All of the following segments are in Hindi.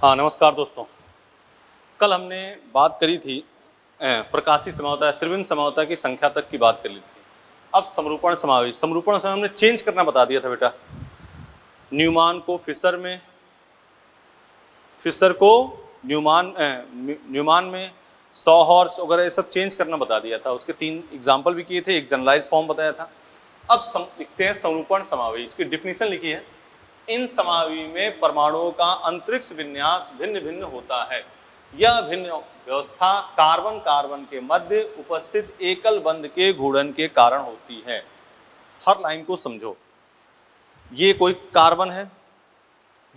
हाँ, नमस्कार दोस्तों। कल हमने बात करी थी प्रकाशीय समझौता, त्रिविम समझौता की संख्या तक की बात कर ली थी। अब समरूपण समावेश, समरूपण समय हमने चेंज करना बता दिया था बेटा। न्यूमान को फिशर में, फिशर को न्यूमान में, सॉहॉर्स वगैरह ये सब चेंज करना बता दिया था। उसके 3 एग्जाम्पल भी किए थे, एक जनरलाइज फॉर्म बताया था। अब लिखते हैं समरूपण समावेश, इसकी डिफिनीशन लिखी है। इन समावेशी में परमाणुओं का अंतरिक्ष विन्यास भिन्न भिन्न होता है। यह भिन्न व्यवस्था कार्बन कार्बन के मध्य उपस्थित एकल बंध के घूर्णन के कारण होती है। हर लाइन को समझो। ये कोई कार्बन है,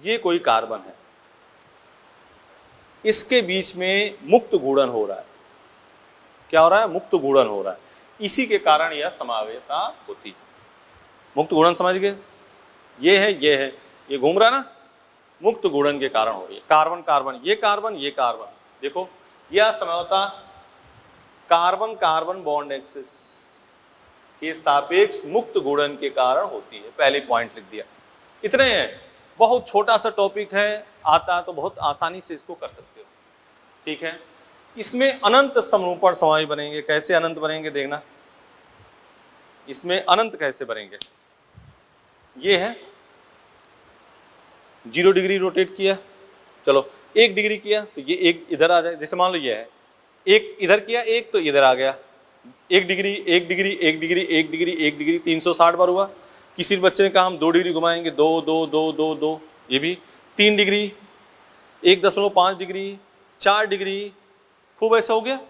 ये कोई कार्बन है, इसके बीच में मुक्त घूर्णन हो रहा है। क्या हो रहा है? मुक्त घूर्णन हो रहा है। इसी के कारण यह समावेशता होती है। मुक्त घूर्णन समझ गए? ये है, ये है, ये घूम रहा है ना, मुक्त घूर्णन के कारण हो रही है। कार्बन कार्बन, ये कार्बन, ये कार्बन, देखो यह समझौता कार्बन कार्बन बॉन्ड एक्सिस के सापेक्ष मुक्त घूर्णन के कारण होती है। पहले पॉइंट लिख दिया। इतने हैं, बहुत छोटा सा टॉपिक है, आता है तो बहुत आसानी से इसको कर सकते हो। ठीक है, इसमें अनंत समरूपण समावेश बनेंगे। कैसे अनंत बनेंगे देखना, इसमें अनंत कैसे बनेंगे। ये है 0 डिग्री रोटेट किया, चलो 1 डिग्री किया तो ये एक इधर आ जाए। जैसे मान लो ये है, एक इधर किया, एक तो इधर आ गया। 1 degree 1 degree 1 degree 1 degree 1 degree 360 बार हुआ। किसी बच्चे ने कहा हम 2 डिग्री घुमाएंगे, 2 2 2 2 2, ये भी 3 डिग्री 1.5 डिग्री 4 डिग्री, खूब ऐसा हो गया,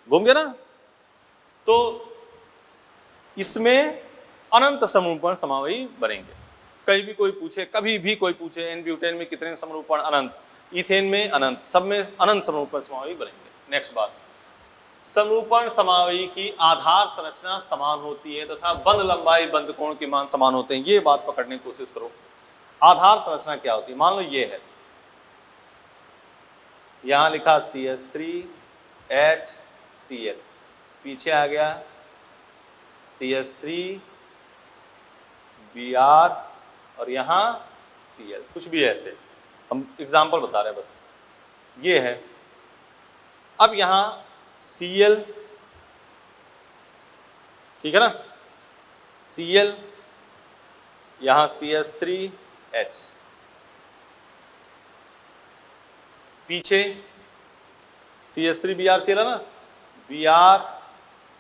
घूम गया ना। तो इसमें अनंत समरूपण समावेशी बनेंगे। कहीं भी कोई पूछे, कभी भी कोई पूछे एन ब्यूटेन में कितने समरूपण, अनंत, इथेन में अनंत, सब में अनंत समरूपण समावेशी बनेंगे। नेक्स्ट बात, समरूपण समावेशी की आधार संरचना समान होती है तथा बंध लंबाई बंध कोण के मान समान होते हैं। ये बात पकड़ने की कोशिश करो। आधार संरचना क्या होती है? मान लो ये है, यहां लिखा CH3HCl, पीछे आ गया CH3Br और यहां Cl, कुछ भी ऐसे, हम एग्जाम्पल बता रहे हैं बस। ये है, अब यहां Cl, ठीक है ना, Cl, यहां CH3H, पीछे CH3Br Cl है ना, Br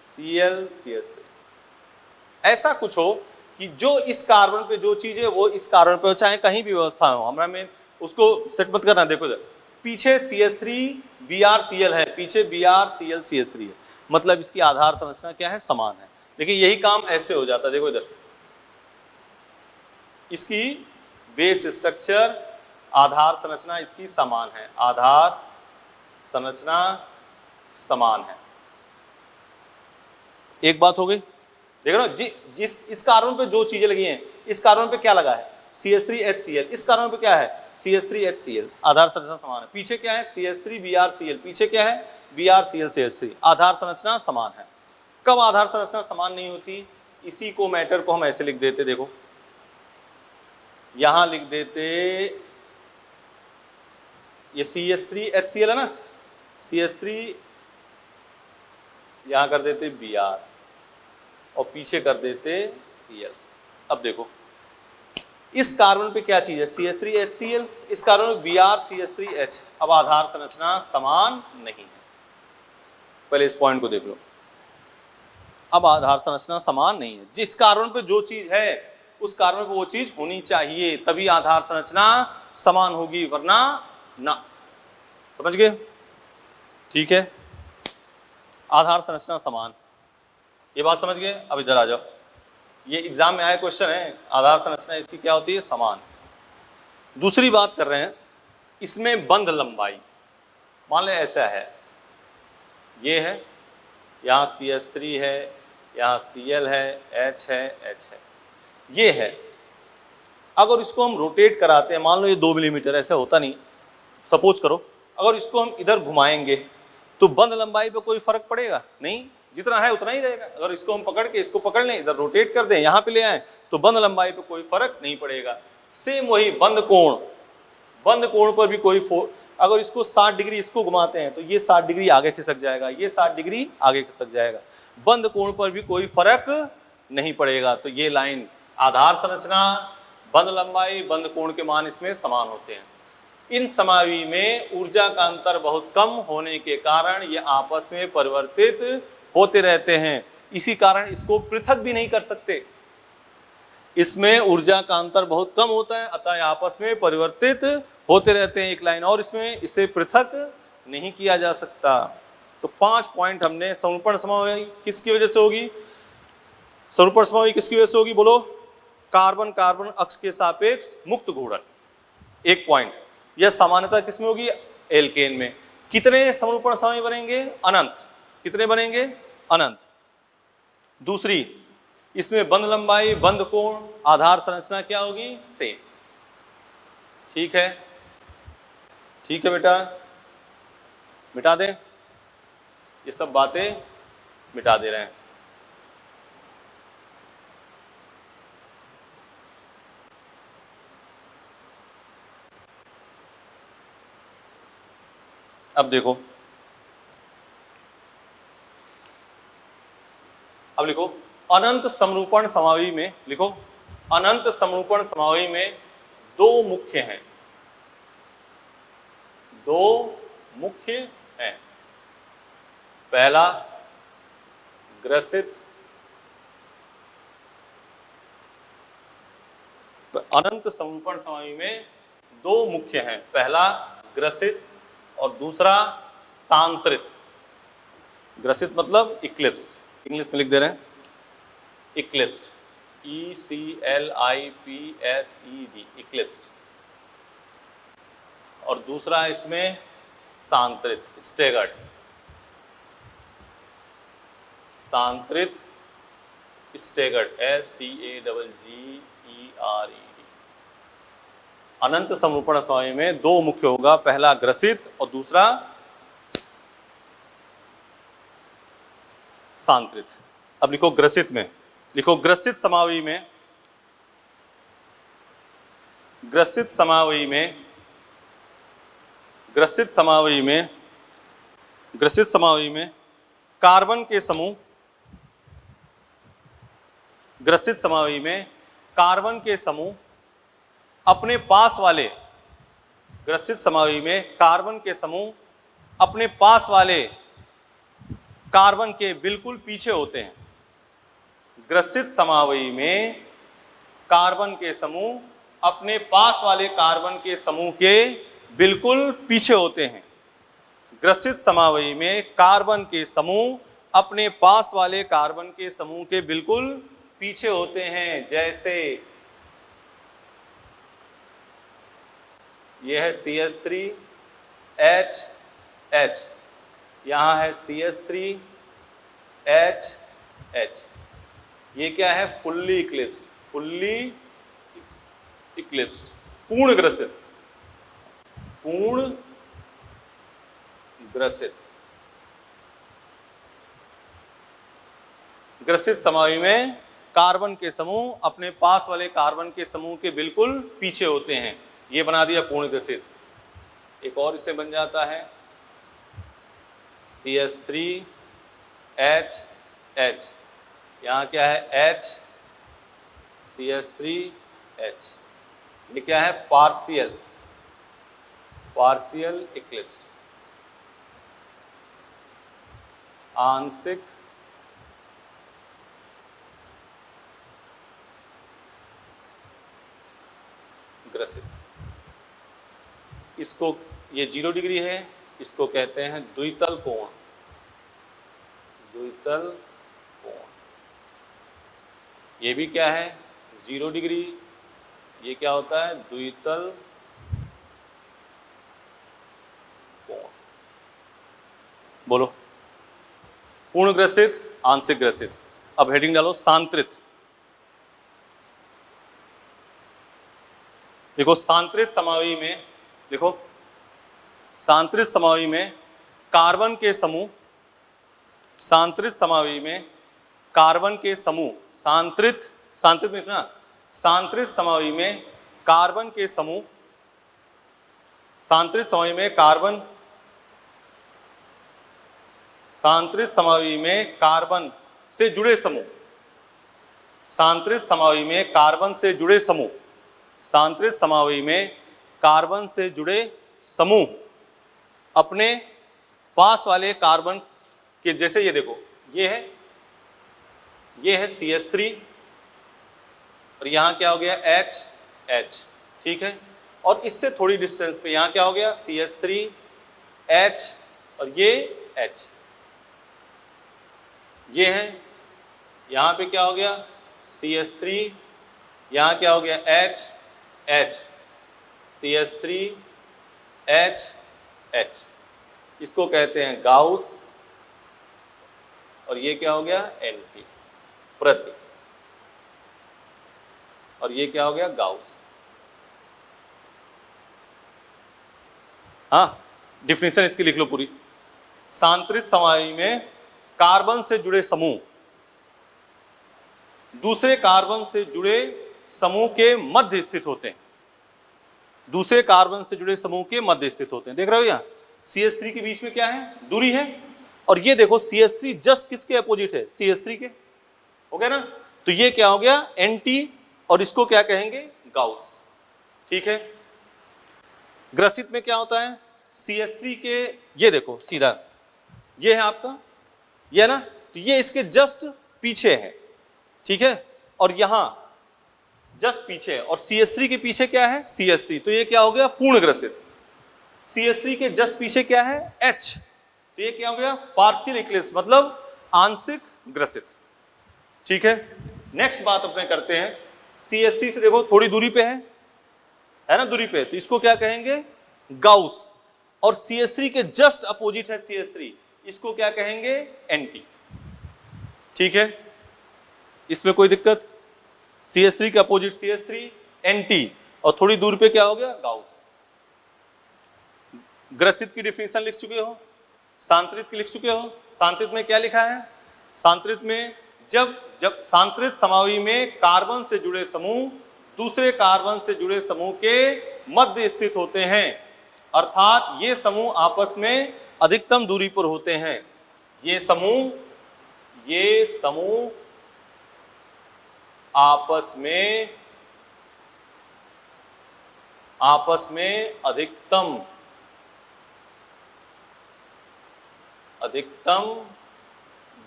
Cl CH3। ऐसा कुछ हो कि जो इस कार्बन पे जो चीज है वो इस कार्बन पे हो, चाहे कहीं भी व्यवस्था हो। हमारा में उसको सेट मत करना। देखो इधर पीछे CH3Br Cl है, पीछे Br Cl CH3 है, मतलब इसकी आधार संरचना क्या है? समान है। लेकिन यही काम ऐसे हो जाता है। देखो इधर इसकी बेस स्ट्रक्चर, आधार संरचना इसकी समान है, आधार संरचना समान है। एक बात हो गई। देखो ना, जिस इस कार्बन पे जो चीजें लगी हैं, इस कार्बन पे क्या लगा है? CH3HCl, इस कार्बन पे क्या है? CH3HCl, आधार संरचना समान है। पीछे क्या है? CH3Br Cl, पीछे क्या है? Br Cl CH3, आधार संरचना समान है। कब आधार संरचना समान नहीं होती? इसी को मैटर को हम ऐसे लिख देते, देखो यहां लिख देते, ये CH3HCl है ना, CH3 यहां कर देते Br और पीछे कर देते Cl। अब देखो इस कार्बन पे क्या चीज है? CH3HCl, इस कार्बन पे Br CH3H। अब आधार संरचना समान नहीं है। पहले इस पॉइंट को देख लो। अब आधार संरचना समान नहीं है। जिस कार्बन पे जो चीज है उस कार्बन पे वो चीज होनी चाहिए, तभी आधार संरचना समान होगी, वरना ना। समझ गए? ठीक है, आधार संरचना समान, ये बात समझ गए। अब इधर आ जाओ, ये एग्जाम में आया क्वेश्चन है, आधार संरचना इसकी क्या होती है? समान। दूसरी बात कर रहे हैं, इसमें बंध लंबाई, मान ले ऐसा है, ये है, यहाँ CH3 है, यहाँ Cl है, H है, H है, ये है। अगर इसको हम रोटेट कराते हैं, मान लो ये 2 मिलीमीटर, ऐसा होता नहीं, सपोज करो, अगर इसको हम इधर घुमाएंगे तो बंध लंबाई पे कोई फर्क पड़ेगा नहीं, जितना है उतना ही रहेगा। अगर इसको हम पकड़ के इसको पकड़ लें, इधर रोटेट कर दें, यहाँ पे ले आए, तो बंध लंबाई पे कोई फर्क नहीं पड़ेगा। सेम वही बंध कोण, बंध कोण पर भी कोई अगर इसको 60 डिग्री इसको घुमाते हैं तो ये 60 डिग्री आगे खिसक जाएगा, ये 60 डिग्री आगे खिसक जाएगा, बंद कोण पर भी कोई फर्क नहीं पड़ेगा। तो ये लाइन आधार संरचना, बंद लंबाई, बंद कोण के मान इसमें समान होते हैं। इन समावि में ऊर्जा का अंतर बहुत कम होने के कारण ये आपस में परिवर्तित होते रहते हैं, इसी कारण इसको पृथक भी नहीं कर सकते। इसमें ऊर्जा का अंतर बहुत कम होता है, अतः आपस में परिवर्तित होते रहते हैं एक लाइन, और इसमें इसे पृथक नहीं किया जा सकता। तो 5 पॉइंट हमने। समरूपण समावि किसकी वजह से होगी? समरूपण समावि किसकी वजह से होगी बोलो? कार्बन कार्बन अक्ष के सापेक्ष मुक्त घूर्णन, 1 पॉइंट। यह सामान्यतः किसमें होगी? एल्केन में। कितने समरूपण समावि बनेंगे? अनंत। कितने बनेंगे? अनंत। दूसरी, इसमें बंद लंबाई, बंद कोण, आधार संरचना क्या होगी? सेम। ठीक है, ठीक है बेटा, मिटा दें, ये सब बातें मिटा दे रहे हैं। अब देखो, अब लिखो अनंत समरूपण समावि में, लिखो अनंत समरूपण समावि में 2 मुख्य हैं, 2 मुख्य हैं। पहला ग्रसित, अनंत समरूपण समावि में 2 मुख्य हैं, पहला ग्रसित और दूसरा सांत्रित। ग्रसित मतलब इक्लिप्स, इंग्लिश में लिख दे रहे हैं इक्लिप्स्ड, ECLIPSED, इक्लिप्स्ड। और दूसरा इसमें सांत्रित, स्टेगर्ड, सांत्रित स्टेगर्ड, STAGGERED। अनंत समरूपण समावि में 2 मुख्य होगा, पहला ग्रसित और दूसरा सांत्रित। अब लिखो ग्रसित में, लिखो ग्रसित समावि में, ग्रसित समावि में, ग्रसित समावि में, ग्रसित समावि में कार्बन के समूह, ग्रसित समावि में कार्बन के समूह अपने पास वाले, ग्रसित समावि में कार्बन के समूह अपने पास वाले कार्बन के बिल्कुल पीछे होते हैं। ग्रसित समावि में कार्बन के समूह अपने पास वाले कार्बन के समूह के बिल्कुल पीछे होते हैं। ग्रसित समावि में कार्बन के समूह अपने पास वाले कार्बन के समूह के बिल्कुल पीछे होते हैं। जैसे यह है CH3HH, यहाँ है CH3HH। ये क्या है? फुल्ली इक्लिप्स्ड, फुल्ली इक्लिप्स्ड, पूर्ण ग्रसित, पूर्ण ग्रसित। ग्रसित समावि में कार्बन के समूह अपने पास वाले कार्बन के समूह के बिल्कुल पीछे होते हैं, ये बना दिया पूर्ण ग्रसित। एक और इससे बन जाता है CH3HH, यहाँ क्या है? H, CH3H। ये क्या है? पार्शियल, पार्शियल इक्लिप्स्ड, आंशिक ग्रसित। इसको, ये 0 डिग्री है, इसको कहते हैं द्वितल कोण, द्वितल कोण। ये भी क्या है? 0 डिग्री। ये क्या होता है? द्वितल कोण। बोलो, पूर्ण ग्रसित, आंशिक ग्रसित। अब हेडिंग डालो सांत्रित। देखो सांत्रित समावि में, देखो सांत्रित समावि में कार्बन के समूह, सांत्रित समावि में कार्बन के समूह, सांत्रित, सांत्रित में ना, सांत्रित समावि में कार्बन के समूह सांतरित समवायी में कार्बन, सांतरित समवायी में कार्बन से जुड़े समूह, सांतरित समवायी में कार्बन से जुड़े समूह, सांतरित समवायी में कार्बन से जुड़े समूह अपने पास वाले कार्बन के, जैसे ये देखो, ये है CH3 और यहां क्या हो गया H, ठीक है। और इससे थोड़ी डिस्टेंस पे यहां क्या हो गया CH3 H और ये H, ये है। यहां पे क्या हो गया CH3, यहां क्या हो गया H, CH3 H, इसको कहते हैं गाउस और ये क्या हो गया NP प्रति, और ये क्या हो गया गाउस। हाँ, डिफिनेशन इसकी लिख लो पूरी। सांतरित समवायी में कार्बन से जुड़े समूह दूसरे कार्बन से जुड़े समूह के मध्य स्थित होते हैं, दूसरे कार्बन से जुड़े समूह के मध्य स्थित होते हैं। देख रहे हो यहाँ CH3 के बीच में क्या है, दूरी है, और ये देखो CH3 जस्ट किसके अपोजिट है, CH3 के, हो गया ना। तो ये क्या हो गया NT और इसको क्या कहेंगे गाउस, ठीक है। ग्रसित में क्या होता है CH3 के, ये देखो सीधा ये है आपका, ये है ना, तो ये इसके जस्ट पीछे है, ठीक है, और यहां जस्ट पीछे है, और CH3 के पीछे क्या है CH3, तो ये क्या हो गया पूर्ण ग्रसित। CH3 के जस्ट पीछे क्या है H, तो ये क्या हो गया पार्शियल इक्लिप्स, मतलब आंशिक ग्रसित, ठीक है। नेक्स्ट बात अपने करते हैं, CH3 से देखो थोड़ी दूरी पे है ना, दूरी पे, तो इसको क्या कहेंगे गाउस, और CH3 के जस्ट अपोजिट है CH3, इसको क्या कहेंगे NT, ठीक है। इसमें कोई दिक्कत, CH3 के अपोजिट CH3 NT, और थोड़ी दूर पे क्या हो गया गाउस। ग्रसित की डिफिनेशन लिख चुके हो, सांतरित की लिख चुके हो। सांतरित में क्या लिखा है, सांतरित में जब सांतरित समवायी में कार्बन से जुड़े समूह दूसरे कार्बन से जुड़े समूह के मध्य स्थित होते हैं, अर्थात ये समूह आपस में अधिकतम दूरी पर होते हैं। ये समूह आपस में अधिकतम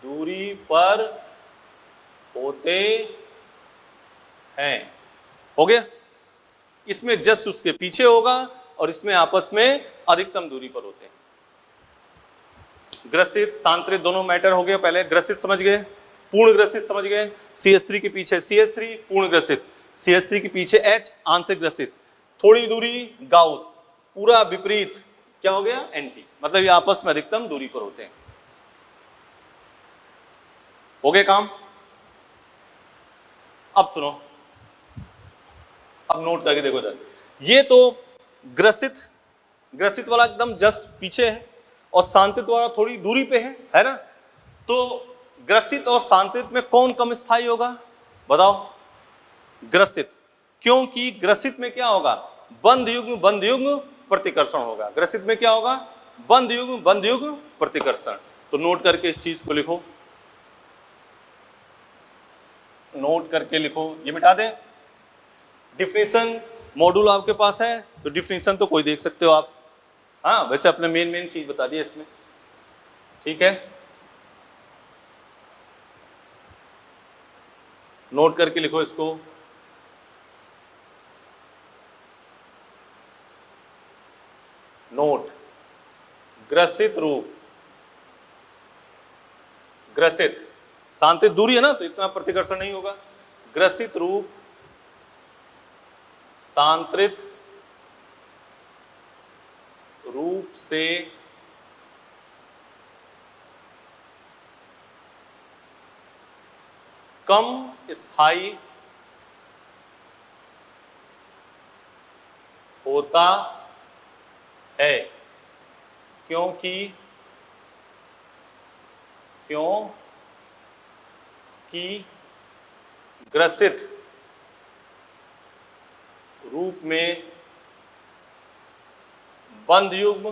दूरी पर होते हैं, हो गया। इसमें जस्ट उसके पीछे होगा और इसमें आपस में अधिकतम दूरी पर होते हैं। ग्रसित सांतरित दोनों मैटर हो गया। पहले ग्रसित समझ गए, पूर्ण ग्रसित समझ गए, CH3 के पीछे CH3 पूर्ण ग्रसित, CH3 के पीछे H आंशिक ग्रसित, थोड़ी दूरी गाउस, पूरा विपरीत क्या हो गया NT, मतलब ये आपस में अधिकतम दूरी पर होते हैं। हो गए काम। अब सुनो, अब नोट करके देखो इधर, ये तो ग्रसित वाला एकदम जस्ट पीछे है और सांतरित वाला थोड़ी दूरी पे है ना। तो ग्रसित और सांतरित में कौन कम स्थायी होगा बताओ, ग्रसित, क्योंकि ग्रसित में क्या होगा बंध युग्म प्रतिकर्षण होगा। ग्रसित में क्या होगा बंध युग्म प्रतिकर्षण। तो नोट करके इस चीज को लिखो, नोट करके लिखो, ये मिटा दें। डिफिनेशन मॉड्यूल आपके पास है तो डिफिनेशन तो कोई देख सकते हो आप। हाँ, वैसे अपने मेन चीज बता दी इसमें, ठीक है। नोट करके लिखो इसको। नोट, ग्रसित रूप, ग्रसित सांतरित दूरी है ना तो इतना प्रतिकर्षण नहीं होगा। ग्रसित रूप सांतरित रूप से कम स्थायी होता है, क्योंकि ग्रसित रूप में बंध युग्म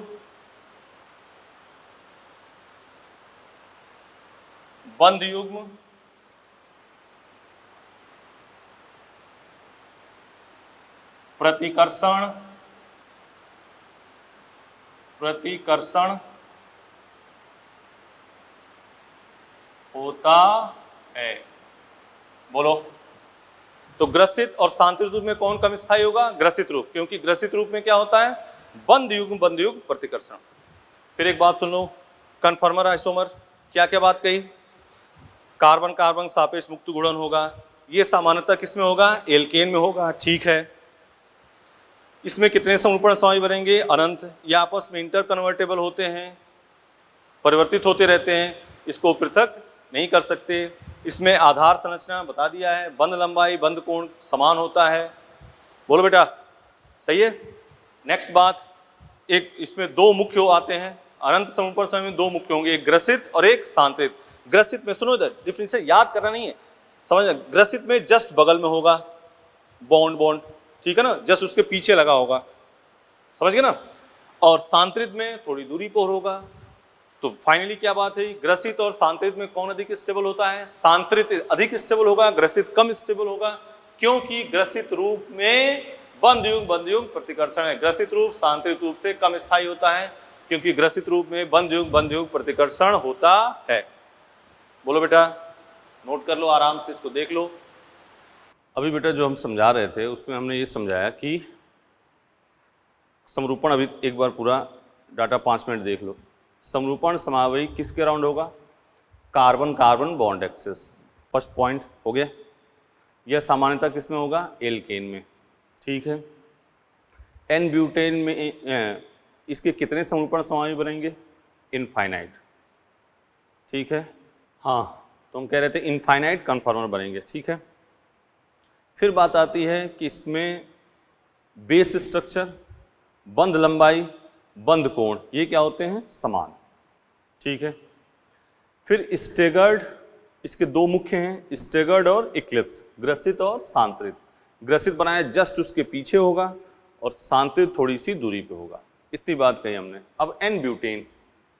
बंध युग्म प्रतिकर्षण प्रतिकर्षण होता है। बोलो, तो ग्रसित और शांतिरित रूप में कौन कम स्थायी होगा? ग्रसित रूप, क्योंकि ग्रसित रूप में क्या होता है? बंध युग्म प्रतिकर्षण। फिर एक बात सुन लो, कन्फर्मर आइसोमर क्या क्या बात कही? कार्बन कार्बन सापेक्ष मुक्त गुणन होगा, ये सामान्यतः किसमें होगा? एल्केन में होगा, ठीक है। इसमें कितने समरूपण समाज बनेंगे? अनंत। ये आपस में इंटर कन्वर्टेबल होते हैं, परिवर्तित होते रहते हैं, इसको पृथक नहीं कर सकते। इसमें आधार संरचना बता दिया है, बंध लंबाई बंध कोण समान होता है। बोलो बेटा, सही है। नेक्स्ट बात, एक इसमें दो मुख्य आते हैं, अनंत समरूपण समय में दो मुख्य होंगे, एक ग्रसित और एक शांतिरित। ग्रसित में सुनो इधर, डिफरेंस याद करना नहीं है, समझना। ग्रसित में जस्ट बगल में होगा बॉन्ड बॉन्ड, ठीक है ना, जस्ट उसके पीछे लगा होगा, समझ गए ना। और शांतिरित में थोड़ी दूरी पर होगा। तो फाइनली क्या बात है, ग्रसित और शांतिरित में कौन अधिक स्टेबल होता है? शांतिरित अधिक स्टेबल होगा, ग्रसित कम स्टेबल होगा, क्योंकि ग्रसित रूप में बंध युग्म प्रतिकर्षण है। ग्रसित रूप शांतिरित रूप से कम स्थायी होता है, क्योंकि ग्रसित रूप में बंध युग्म प्रतिकर्षण होता है। बोलो बेटा, नोट कर लो, आराम से इसको देख लो। अभी बेटा जो हम समझा रहे थे उसमें हमने ये समझाया कि समरूपण, अभी एक बार पूरा डाटा 5 मिनट देख लो। समरूपण समावयी किसके अराउंड होगा? Carbon carbon bond axis, first point हो गया। यह सामान्यतः किसमें होगा? एल्केन में, ठीक है। एन ब्यूटेन में इसके कितने समरूपण समावयी बनेंगे? इनफाइनाइट, ठीक है। हाँ, तो हम कह रहे थे इनफाइनाइट कन्फर्मर बनेंगे, ठीक है। फिर बात आती है कि इसमें बेस स्ट्रक्चर, बंध लंबाई, बंध कोण, ये क्या होते हैं? समान, ठीक है। फिर स्टेगर्ड, इसके दो मुख्य हैं, स्टेगर्ड और इक्लिप्स, ग्रसित और शांतिरित। ग्रसित बनाया जस्ट उसके पीछे होगा और शांतिरित थोड़ी सी दूरी पे होगा, इतनी बात कही हमने। अब एन ब्यूटेन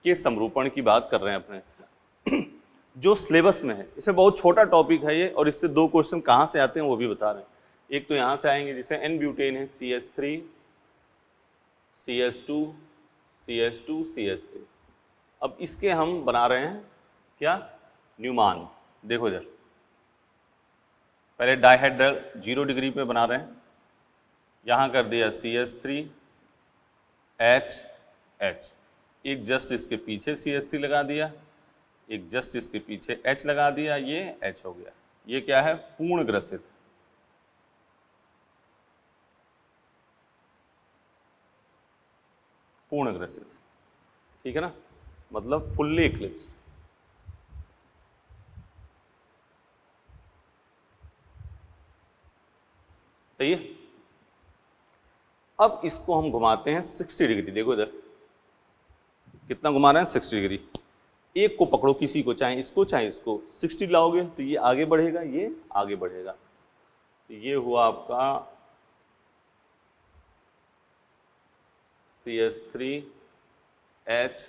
के समरूपण की बात कर रहे हैं अपने जो सिलेबस में है। इसमें बहुत छोटा टॉपिक है ये, और इससे दो क्वेश्चन कहाँ से आते हैं वो भी बता रहे हैं। एक तो यहाँ से आएंगे, जैसे एन ब्यूटेन है, CH3 CH2 CH2 CH3। अब इसके हम बना रहे हैं क्या? न्यूमान। देखो इधर, पहले डाइहेड्रल 0 डिग्री पे बना रहे हैं, यहाँ कर दिया CH3 H, एक जस्ट इसके पीछे CH3 लगा दिया, एक जस्ट इसके पीछे H लगा दिया, ये H हो गया। ये क्या है? पूर्ण ग्रसित। पूर्ण ग्रसित, ठीक है ना, मतलब फुल्ली इक्लिप्स्ड। सही है। अब इसको हम घुमाते हैं 60 डिग्री। देखो इधर कितना घुमा रहे हैं? 60 डिग्री। एक को पकड़ो, किसी को, चाहे इसको चाहे इसको, 60 लाओगे तो ये आगे बढ़ेगा, ये आगे बढ़ेगा। तो ये हुआ आपका CH3 H,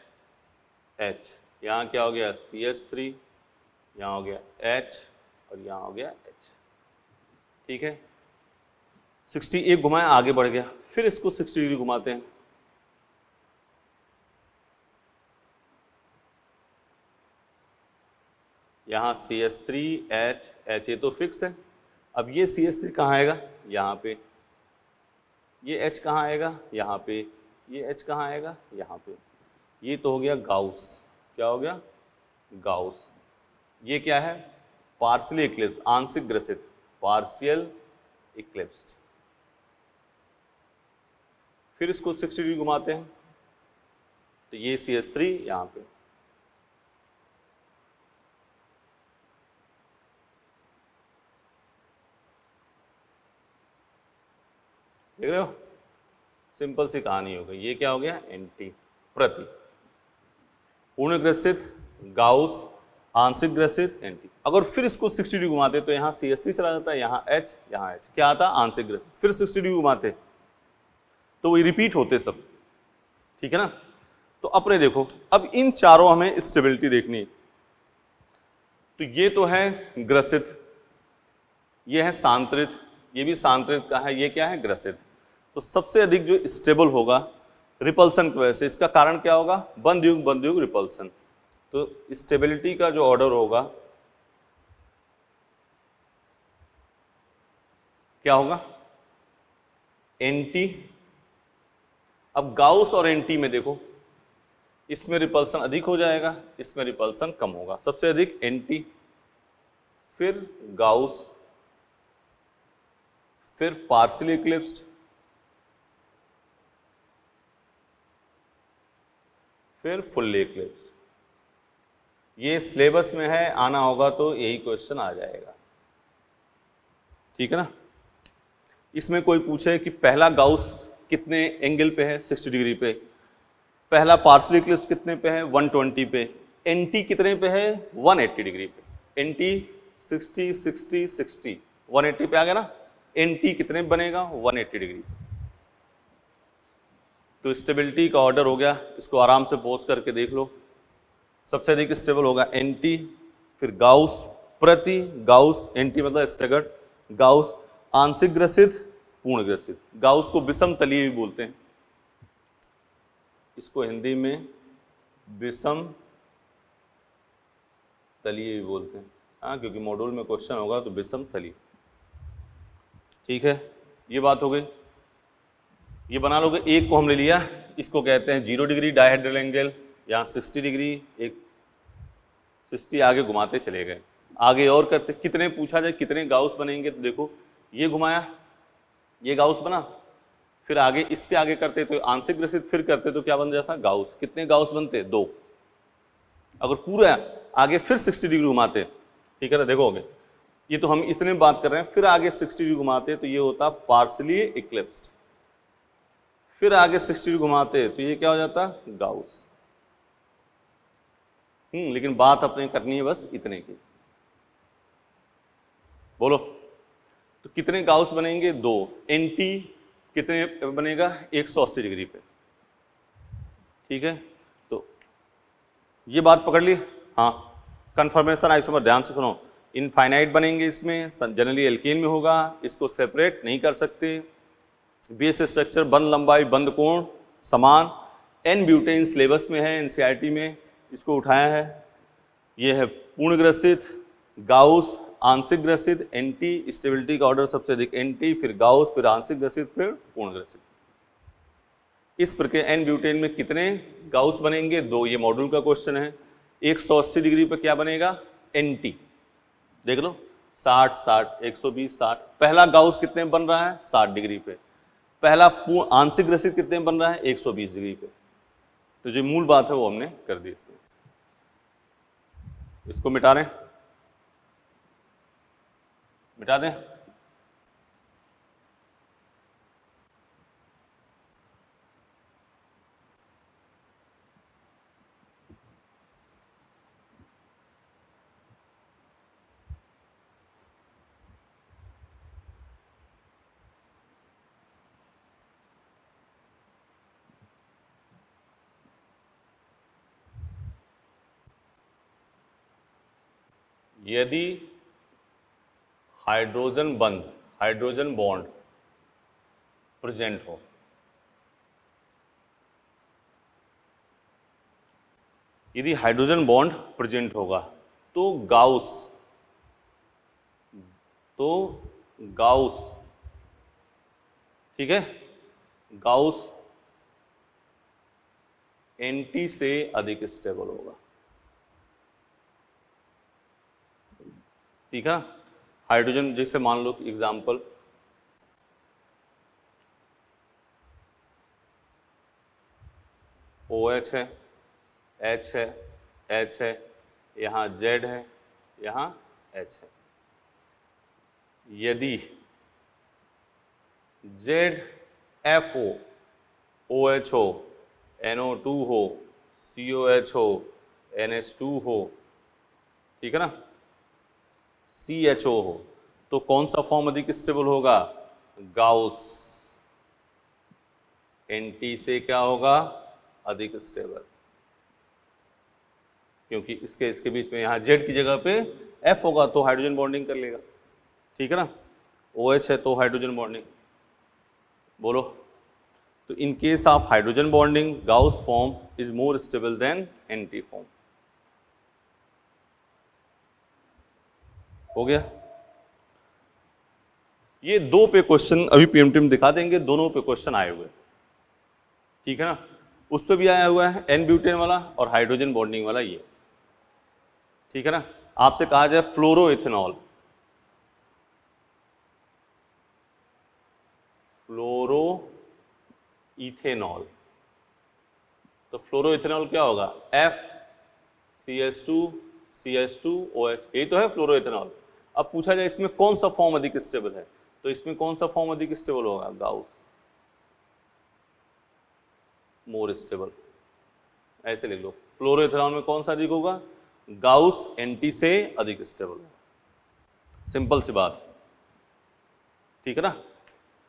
यहाँ क्या हो गया? CH3, यहाँ हो गया H और यहाँ हो गया H, ठीक है। 60 एक घुमाया, आगे बढ़ गया। फिर इसको 60 डिग्री घुमाते हैं, यहाँ CH3 H, ये तो फिक्स है। अब ये CH3 कहाँ आएगा? यहाँ पे। ये H कहाँ आएगा? यहाँ पे। ये H कहाँ आएगा? यहाँ पे। ये तो हो गया गाउस। क्या हो गया? गाउस। ये क्या है? पार्शियली इक्लिप्स, आंशिक ग्रसित, पार्शियल इक्लिप्स्ड। फिर इसको 60 डिग्री घुमाते हैं, तो ये CH3 यहाँ पे। देख रहे हो, सिंपल सी कहानी हो गई। ये क्या हो गया? एंटी प्रति। पूर्ण ग्रसित, गाउस, आंशिक ग्रसित, एंटी। अगर फिर इसको 60 डिग्री घुमाते तो यहाँ CH3 चला जाता है, यहाँ H, यहाँ H। क्या आता? आंशिक ग्रसित। फिर 60 डिग्री घुमाते तो वही रिपीट होते सब। ठीक है ना। तो अपने देखो अब इन चारों हमें स्टेबिलिटी देखनी है। तो ये तो है ग्रसित, ये है सांतरित, ये भी सांतरित का है, ये क्या है ग्रसित। तो सबसे अधिक जो स्टेबल होगा रिपल्सन की वजह से, इसका कारण क्या होगा, बंध युग रिपल्सन। तो स्टेबिलिटी का जो ऑर्डर होगा क्या होगा, एंटी। अब गाउस और एंटी में देखो, इसमें रिपल्सन अधिक हो जाएगा, इसमें रिपल्सन कम होगा। सबसे अधिक एंटी, फिर गाउस, फिर पार्शियली इक्लिप्स्ड, फिर फुल्ली इक्लिप्स्ड। ये सिलेबस में है, आना होगा तो यही क्वेश्चन आ जाएगा, ठीक है ना। इसमें कोई पूछे कि पहला गाउस कितने एंगल पे है, 60 डिग्री पे, पहला पार्शियल इक्लिप्स कितने पे है, 120 पे, एंटी कितने पे है, 180 डिग्री पे। एंटी 60 60 60 180 पे आ गया ना, एंटी कितने बनेगा, 180 डिग्री। तो स्टेबिलिटी का ऑर्डर हो गया, इसको आराम से पॉज करके देख लो। सबसे अधिक स्टेबल होगा एंटी, फिर गाउस, प्रति गाउस, एंटी मतलब स्टैगर्ड, गाउस, आंशिक ग्रसित, पूर्ण ग्रसित। गाउस को विषम तलीय भी बोलते हैं, इसको हिंदी में विषम तलीय भी बोलते हैं, हाँ, क्योंकि मॉड्यूल में क्वेश्चन होगा तो विषम तलीय, ठीक है। ये बात हो गई, ये बना लोगे। एक को हमने लिया, इसको कहते हैं 0 डिग्री डायहेड्रल एंगल, यहाँ 60 डिग्री, एक 60 आगे घुमाते चले गए, आगे और करते, कितने पूछा जाए कितने गाउस बनेंगे, तो देखो ये घुमाया, ये गाउस बना, फिर आगे इसके आगे करते तो आंशिक ग्रसित, फिर करते तो क्या बन जाता, गाउस। कितने गाउस बनते, 2। अगर पूरा आगे फिर 60 डिग्री घुमाते, ठीक है ना, देखोगे ये तो हम इतने बात कर रहे हैं, फिर आगे 60 डिग्री घुमाते तो ये होता पार्शियली इक्लिप्स्ड, फिर आगे 60 डिग्री घुमाते तो ये क्या हो जाता, गाउस। लेकिन बात अपने करनी है बस इतने की, बोलो। तो कितने गाउस बनेंगे, 2। एंटी कितने बनेगा, 180 डिग्री पे, ठीक है। तो ये बात पकड़ ली, हाँ। कन्फर्मेशन आइसोमर ध्यान से सुनो, इनफाइनाइट बनेंगे, इसमें जनरली एल्केन में होगा, इसको सेपरेट नहीं कर सकते। बेस स्ट्रक्चर, बंध लंबाई, बंध कोण समान। एन ब्यूटेन सिलेबस में है, एनसीईआरटी में इसको उठाया है। ये है पूर्ण ग्रसित, गाउस, आंशिक ग्रसित, एंटी। स्टेबिलिटी का ऑर्डर सबसे अधिक एंटी, फिर गाउस, फिर आंशिक ग्रसित, फिर पूर्ण ग्रसित। इस प्रकार एन ब्यूटेन में कितने गाउस बनेंगे, 2। ये मॉड्यूल का क्वेश्चन है। 180 डिग्री पर क्या बनेगा, एंटी, देख लो, 60 60 120 60। पहला गाउस कितने बन रहा है, 60 डिग्री पे। पहला आंशिक ग्रसित कितने बन रहा है, 120 डिग्री पे। तो जो मूल बात है वो हमने कर दी इसमें, इसको मिटा दें, मिटा दें। यदि हाइड्रोजन बंध, हाइड्रोजन बॉन्ड प्रेजेंट हो, यदि हाइड्रोजन बॉन्ड प्रेजेंट होगा तो गाउस, ठीक है, गाउस एंटी से अधिक स्टेबल होगा, ठीक है ना। हाइड्रोजन जैसे मान लो एग्जाम्पल, OH है, H है, H है, यहाँ Z है, यहाँ H है। यदि ZFO, OH हो, NO2 हो, COH हो, NH2 हो, ठीक है ना, CHO हो, तो कौन सा फॉर्म अधिक स्टेबल होगा, गाउस। एंटी से क्या होगा, अधिक स्टेबल, क्योंकि इसके बीच में यहाँ Z की जगह पे F होगा तो हाइड्रोजन बॉन्डिंग कर लेगा, ठीक है ना। OH है तो हाइड्रोजन बॉन्डिंग, बोलो। तो in case of hydrogen bonding Gauss form is more stable than NT form. हो गया। ये 2 पे क्वेश्चन अभी PMT में दिखा देंगे, दोनों पे क्वेश्चन आए हुए, ठीक है ना। उस पर भी आया हुआ है N ब्यूटेन वाला और हाइड्रोजन बॉन्डिंग वाला ये, ठीक है ना। आपसे कहा जाए फ्लोरोइथेनॉल, फ्लोरोइथेनॉल, तो फ्लोरोइथेनॉल क्या होगा, FCH2CH2OH, यही तो है फ्लोरोइथेनॉल। अब पूछा जाए इसमें कौन सा फॉर्म अधिक स्टेबल है, तो इसमें कौन सा फॉर्म अधिक स्टेबल होगा, गाउस, मोर स्टेबल, ऐसे लिख लो। फ्लोरोइथेनॉल में कौन सा अधिक होगा, गाउस NT से अधिक स्टेबल होगा, सिंपल सी बात, ठीक है ना।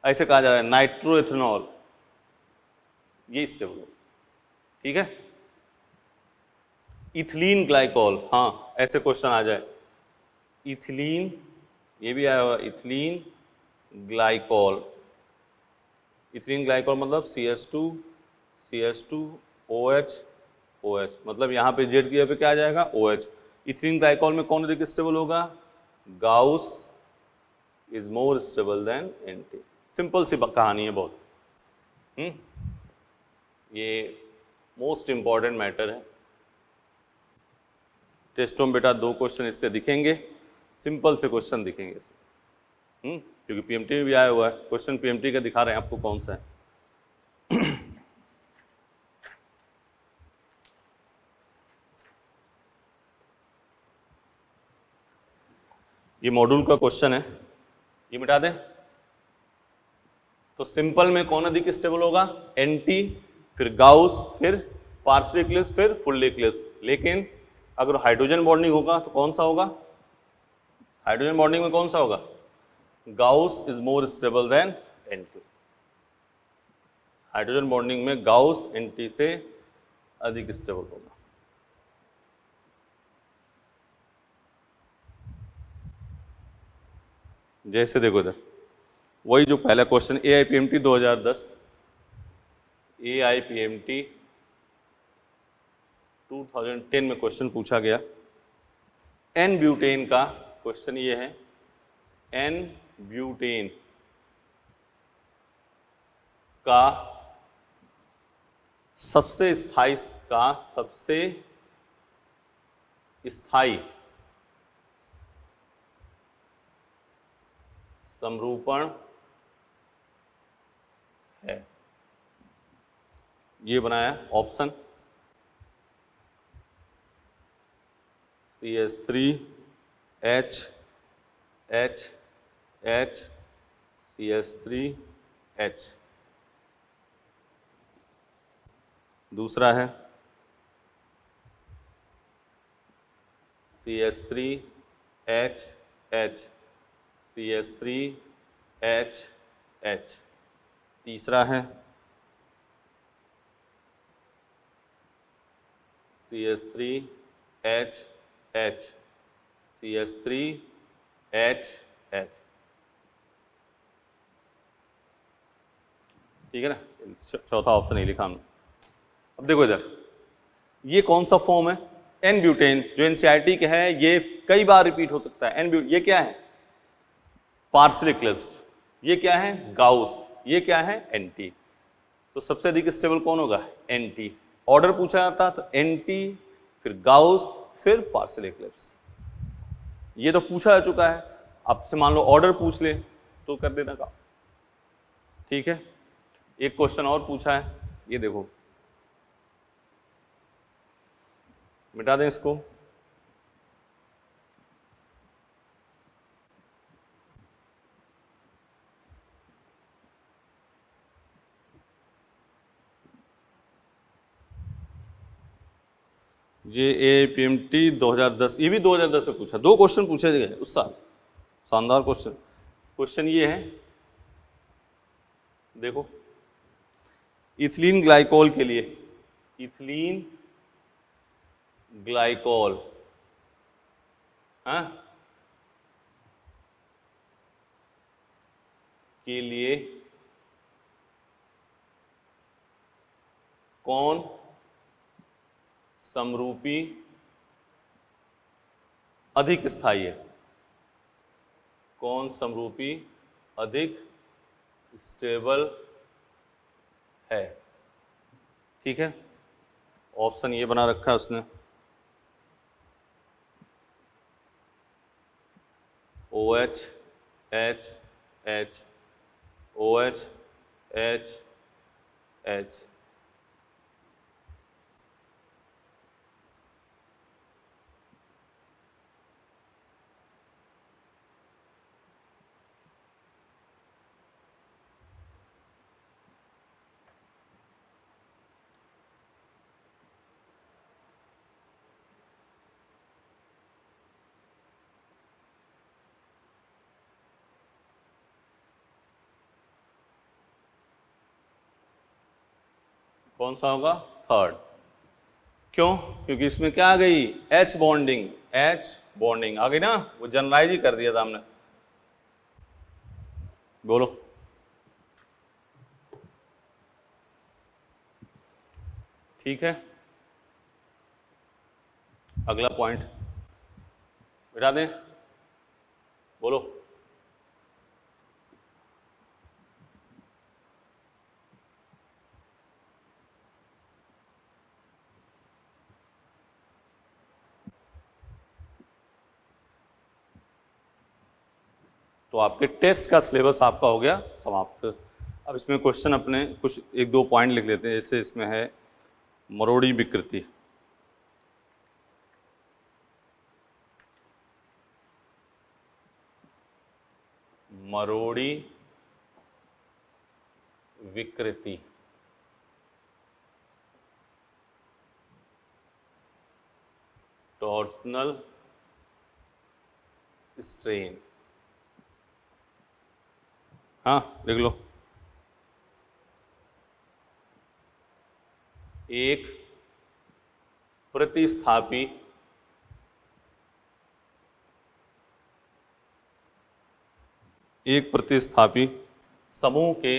ऐसे कहा जा रहा है नाइट्रोइथेनॉल, ये स्टेबल होगा, ठीक है। इथिलीन ग्लाइकॉल, हाँ ऐसे क्वेश्चन आ जाए, इथिलीन, ये भी आया हुआ इथिलीन ग्लाइकॉल, इथिलीन ग्लाइकॉल मतलब CH2OH, मतलब यहाँ पे Z की जगह पे क्या आ जाएगा, OH। इथिलीन ग्लाइकॉल में कौन अधिक स्टेबल होगा, Gauss is more stable than NT। Simple सी कहानी है बहुत। ये मोस्ट इंपॉर्टेंट मैटर है, टेस्टों में बेटा 2 क्वेश्चन इससे दिखेंगे, सिंपल से क्वेश्चन दिखेंगे इसमें, क्योंकि PMT में भी आया हुआ है क्वेश्चन, PMT का दिखा रहे हैं आपको कौन सा है। ये मॉड्यूल का क्वेश्चन है, ये मिटा दें। तो सिंपल में कौन अधिक स्टेबल होगा, NT, फिर गाउस, फिर पार्शियल इक्लिप्स, फिर फुल इक्लिप्स। लेकिन अगर हाइड्रोजन बॉन्डिंग होगा तो कौन सा होगा, हाइड्रोजन बॉन्डिंग में कौन सा होगा, Gauss is more stable than NT। Hydrogen bonding में गाउस NT से अधिक स्टेबल होगा। जैसे देखो इधर वही जो पहला क्वेश्चन AIPMT 2010, AIPMT 2010 में क्वेश्चन पूछा गया, N ब्यूटेन का क्वेश्चन ये है, N ब्यूटेन का सबसे स्थायी समरूपण है, ये बनाया option CH3H H H CH3H। दूसरा है CH3H H CH3H H। तीसरा है CH3H H CH3H H, ठीक है ना। चौथा ऑप्शन नहीं लिखा हमने। अब देखो इधर ये कौन सा फॉर्म है, N ब्यूटेन, जो NCERT के है, ये कई बार रिपीट हो सकता है। ये क्या है, पार्शियल इक्लिप्स, ये क्या है, गाउस, ये क्या है, NT। तो सबसे अधिक स्टेबल कौन होगा, NT। ऑर्डर पूछा जाता तो NT, फिर गाउस, फिर पार्शियल इक्लिप्स। ये तो पूछा जा चुका है, आपसे मान लो ऑर्डर पूछ ले तो कर देना काम, ठीक है। एक क्वेश्चन और पूछा है, ये देखो, मिटा दें इसको। ये AIPMT 2010, ये भी 2010 में पूछा, 2 क्वेश्चन पूछे गए उस साल, शानदार क्वेश्चन ये है, देखो इथिलीन ग्लाइकोल के लिए इथिलीन ग्लाइकोल, हाँ, के लिए कौन समरूपी अधिक स्थायी है? कौन समरूपी अधिक स्टेबल है? ठीक है, ऑप्शन ये बना रखा है उसने, OH H H OH H H। कौन सा होगा? थर्ड। क्यों? क्योंकि इसमें क्या आ गई? H बॉन्डिंग, H बॉन्डिंग आ गई ना, वो जनरलाइज ही कर दिया था हमने। बोलो, ठीक है, अगला पॉइंट बिठा दें, बोलो। तो आपके टेस्ट का सिलेबस आपका हो गया समाप्त। अब इसमें क्वेश्चन अपने कुछ एक दो पॉइंट लिख लेते हैं। जैसे इसमें है मरोड़ी विकृति, मरोड़ी विकृति, टॉर्सनल स्ट्रेन, हाँ लिख लो। एक प्रतिस्थापी समूह के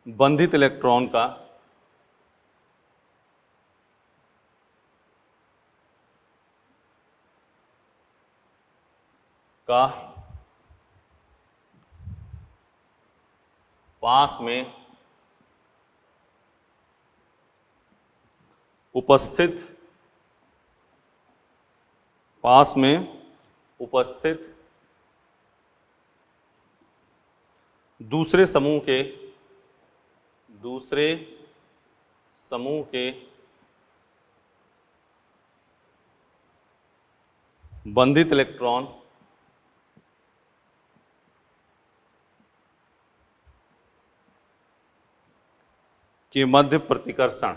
बंधित इलेक्ट्रॉन का पास में उपस्थित दूसरे समूह के बंधित इलेक्ट्रॉन के मध्य प्रतिकर्षण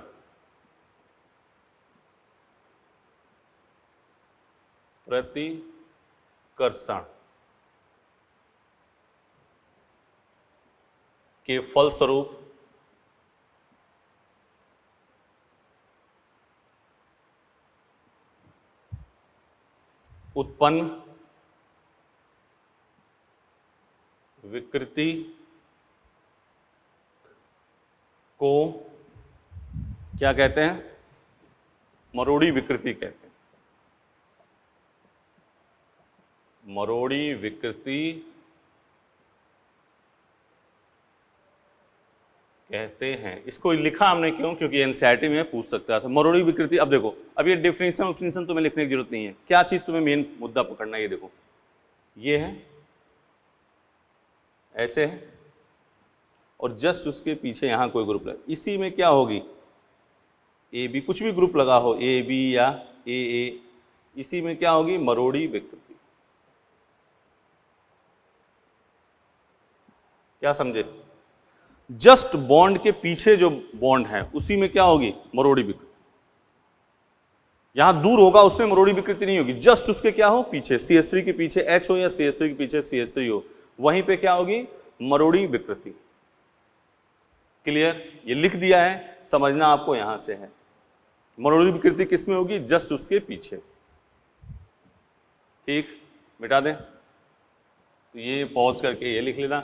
के फलस्वरूप उत्पन्न विकृति को क्या कहते हैं? मरोड़ी विकृति कहते हैं। मरोड़ी विकृति कहते हैं। इसको लिखा हमने क्यों? क्योंकि एनसीईआरटी में पूछ सकता था मरोड़ी विकृति। अब देखो, अब ये डेफिनेशन तुम्हें लिखने की जरूरत नहीं है। क्या चीज तुम्हें मेन मुद्दा पकड़ना है? ये देखो, ये है, ऐसे है, और जस्ट उसके पीछे यहां कोई ग्रुप लगा। इसी में क्या होगी? ए बी, कुछ भी ग्रुप लगा हो, ए बी या ए ए, इसी में क्या होगी? मरोड़ी विकृति। क्या समझे? जस्ट बॉन्ड के पीछे जो बॉन्ड है उसी में क्या होगी? मरोड़ी विकृति। यहां दूर होगा उसमें मरोड़ी विकृति नहीं होगी। जस्ट उसके क्या हो? पीछे, CH3 के पीछे H हो या CH3 के पीछे CH3 हो, वहीं पे क्या होगी? मरोड़ी विकृति। क्लियर? ये लिख दिया है, समझना आपको यहां से है। मरोड़ी विकृति किस में होगी? जस्ट उसके पीछे। ठीक, मिटा दें, तो ये पॉज करके ये लिख लेना।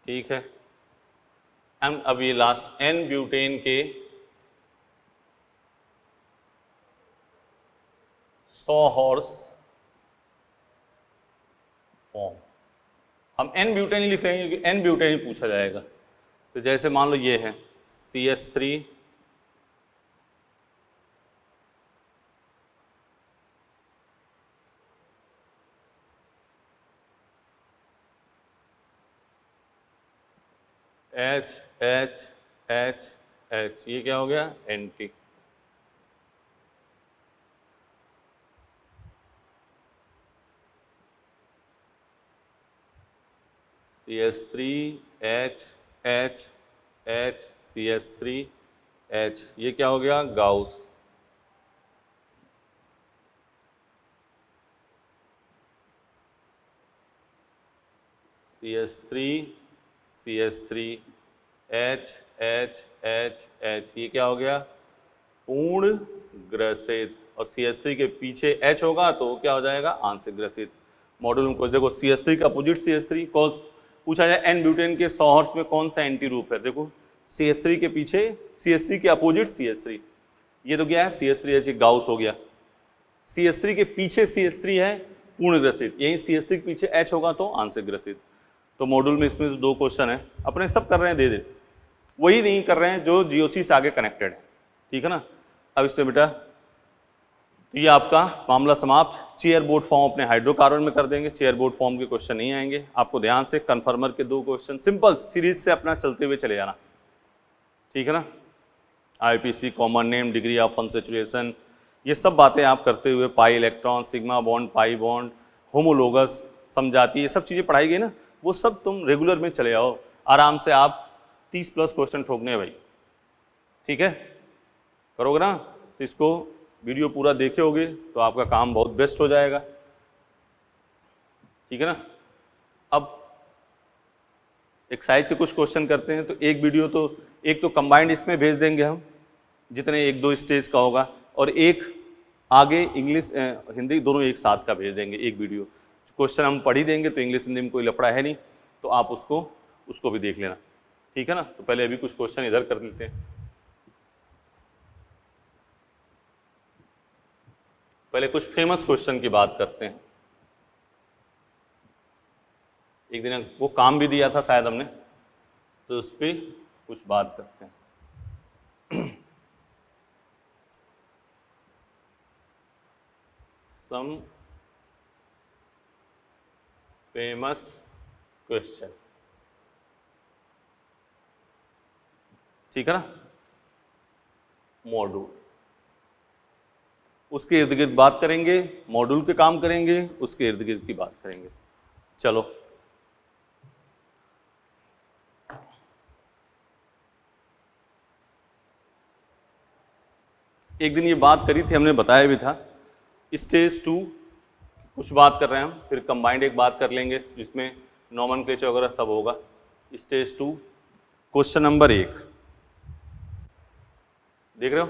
ठीक है, अब ये लास्ट एन ब्यूटेन के 100 हॉर्स फॉर्म। हम एन ब्यूटेन ही लिख लेंगे क्योंकि एन ब्यूटेन ही पूछा जाएगा। तो जैसे मान लो ये है CH3 H H H H, ये क्या हो गया? NT। CH3 H H H CH3 H, ये क्या हो गया? Gauss. CH3 CH3 H H H H, ये क्या हो गया? पूर्ण ग्रसित। और CH3 के पीछे H होगा तो क्या हो जाएगा? आंशिक ग्रसित। मॉडल में देखो CH3 का अपोजिट CH3 कौन पूछा जाए? एन ब्यूटेन के 100 हॉर्स में कौन सा एंटी रूप है? देखो CH3 के पीछे CH3 के अपोजिट CH3, ये तो क्या है? CH3H, गाउस हो गया। CH3 के पीछे CH3 है पूर्ण ग्रसित, यही CH3 के पीछे H होगा तो आंशिक ग्रसित। तो मॉड्यूल में इसमें 2 क्वेश्चन है, अपने सब कर रहे हैं, दे वही नहीं कर रहे हैं जो GOC से आगे कनेक्टेड है। ठीक है ना? अब इससे बेटा तो ये आपका मामला समाप्त। चेयर बोर्ड फॉर्म अपने हाइड्रोकार्बन में कर देंगे, चेयर बोर्ड फॉर्म के क्वेश्चन नहीं आएंगे आपको। ध्यान से कन्फर्मर के 2 क्वेश्चन सिंपल सीरीज से अपना चलते हुए चले जाना। ठीक है ना? IPC, common name, degree of unsaturation, ये सब बातें आप करते हुए, pi electron, sigma bond, pi bond, homologous, समझाती, ये सब चीज़ें पढ़ाई गई ना, वो सब तुम रेगुलर में चले आओ। आराम से आप 30+ क्वेश्चन ठोकने हैं भाई। ठीक है, करोगे ना? तो इसको वीडियो पूरा देखे होगे तो आपका काम बहुत बेस्ट हो जाएगा। ठीक है ना? अब एक्सरसाइज के कुछ क्वेश्चन करते हैं। तो एक वीडियो तो एक तो कंबाइंड इसमें भेज देंगे हम, जितने 1-2 स्टेज का होगा, और एक आगे इंग्लिश हिंदी दोनों एक साथ का भेज देंगे एक वीडियो। क्वेश्चन हम पढ़ ही देंगे तो इंग्लिश हिंदी में कोई लफड़ा है नहीं, तो आप उसको भी देख लेना। ठीक है ना? तो पहले अभी कुछ क्वेश्चन इधर कर लेते हैं। पहले कुछ फेमस क्वेश्चन की बात करते हैं। एक दिन वो काम भी दिया था शायद हमने, तो उस पर कुछ बात करते हैं। Some famous question. ठीक है ना? मॉड्यूल, उसके इर्द गिर्द बात करेंगे, मॉड्यूल के काम करेंगे, उसके इर्द गिर्द की बात करेंगे। चलो, एक दिन ये बात करी थी हमने, बताया भी था। स्टेज 2 कुछ बात कर रहे हैं हम, फिर कंबाइंड एक बात कर लेंगे जिसमें नॉमेनक्लेचर वगैरह सब होगा। स्टेज 2 क्वेश्चन नंबर 1 देख रहे हो?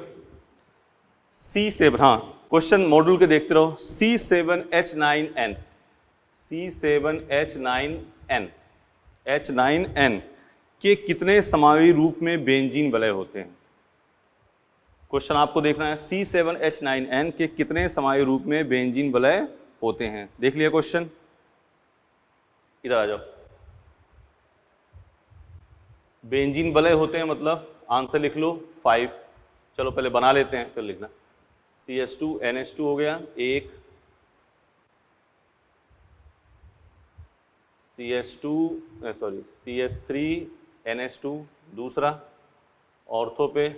C7, हाँ क्वेश्चन मॉड्यूल के देखते रहो। C7H9N, C7H9N, H9N के कितने समावी रूप में बेंजीन वलय होते हैं? क्वेश्चन आपको देखना है, C7H9N के कितने समावी रूप में बेंजीन वलय होते हैं? देख लिया क्वेश्चन? इधर आ जाओ। बेंजीन वलय होते हैं मतलब आंसर लिख लो 5। चलो पहले बना लेते हैं फिर लिखना। CH2NH2 हो गया एक, CH3NH2 दूसरा, ऑर्थो पे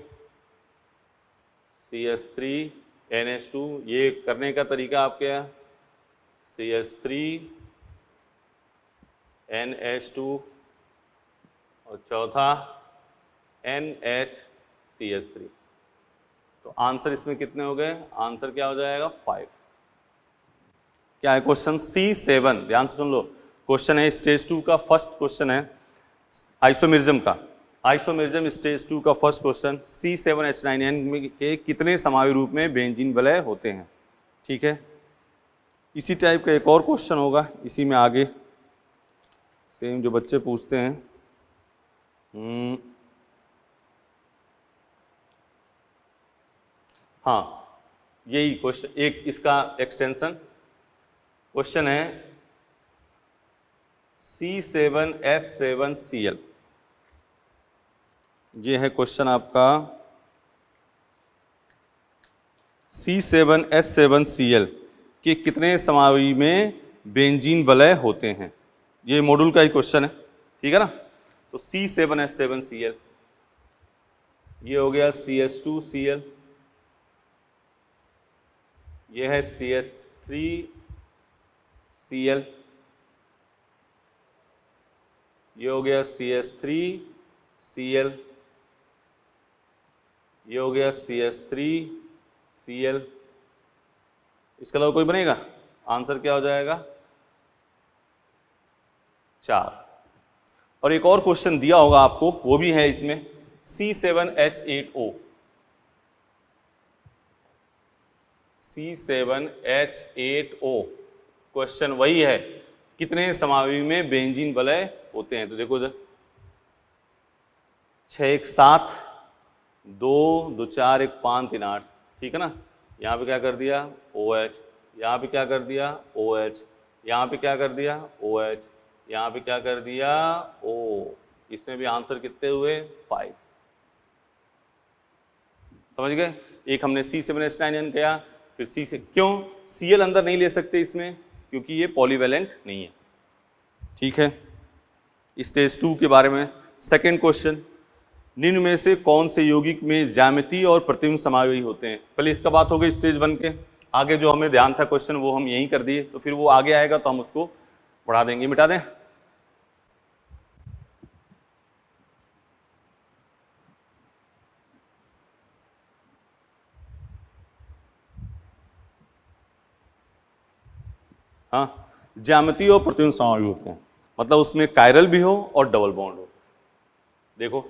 CH3NH2, ये करने का तरीका आपके यहाँ CH3NH2 और चौथा NHCH3। तो आंसर इसमें कितने हो गए? आंसर क्या हो जाएगा? 5। क्या है क्वेश्चन? C7, ध्यान से सुन लो, क्वेश्चन है स्टेज 2 का, फर्स्ट क्वेश्चन है आइसोमेरिज्म का। आइसोमेरिज्म स्टेज 2 का फर्स्ट क्वेश्चन, C7H9N के कितने समावी रूप में बेंजीन वलय होते हैं? ठीक है, इसी टाइप का एक और क्वेश्चन होगा इसी में आगे, सेम जो बच्चे पूछते हैं। हाँ, यही क्वेश्चन, एक इसका एक्सटेंशन क्वेश्चन है C7H7Cl। ये है क्वेश्चन आपका C7H7Cl के कितने समावी में बेंजीन वलय होते हैं? ये मॉड्यूल का ही क्वेश्चन है, ठीक है ना। तो C7H7Cl, ये हो गया CH2Cl, ये है CH3Cl, ये हो गया CH3Cl, ये हो गया CH3Cl। इसके अलावा कोई बनेगा? आंसर क्या हो जाएगा? 4। और एक और क्वेश्चन दिया होगा आपको, वो भी है इसमें, C7H8O। C7H8O क्वेश्चन वही है, कितने समावी में बेंजीन वलय होते हैं? तो देखो इधर 6 1 7, 2 2 4 1 5 3 8, ठीक है ना। यहाँ पे क्या कर दिया? OH, यहाँ पे क्या कर दिया? OH, यहाँ पे क्या कर दिया? OH, यहाँ पे क्या कर दिया? O। इसमें भी आंसर कितने हुए? 5। समझ गए? एक हमने C7H9N किया, फिर C से, क्यों Cl अंदर नहीं ले सकते इसमें? क्योंकि ये पॉलीवैलेंट नहीं है, ठीक है। स्टेज 2 के बारे में सेकेंड क्वेश्चन, निम्न में से कौन से यौगिक में ज्यामिति और प्रतिबिंब समावी होते हैं? पहले इसका बात हो गई स्टेज 1 के, आगे जो हमें ध्यान था क्वेश्चन वो हम यहीं कर दिए, तो फिर वो आगे आएगा तो हम उसको बढ़ा देंगे, मिटा दें। हाँ, ज्यामिति और प्रतिबिंब समावी होते हैं, मतलब उसमें कायरल भी हो और डबल बॉन्ड हो। देखो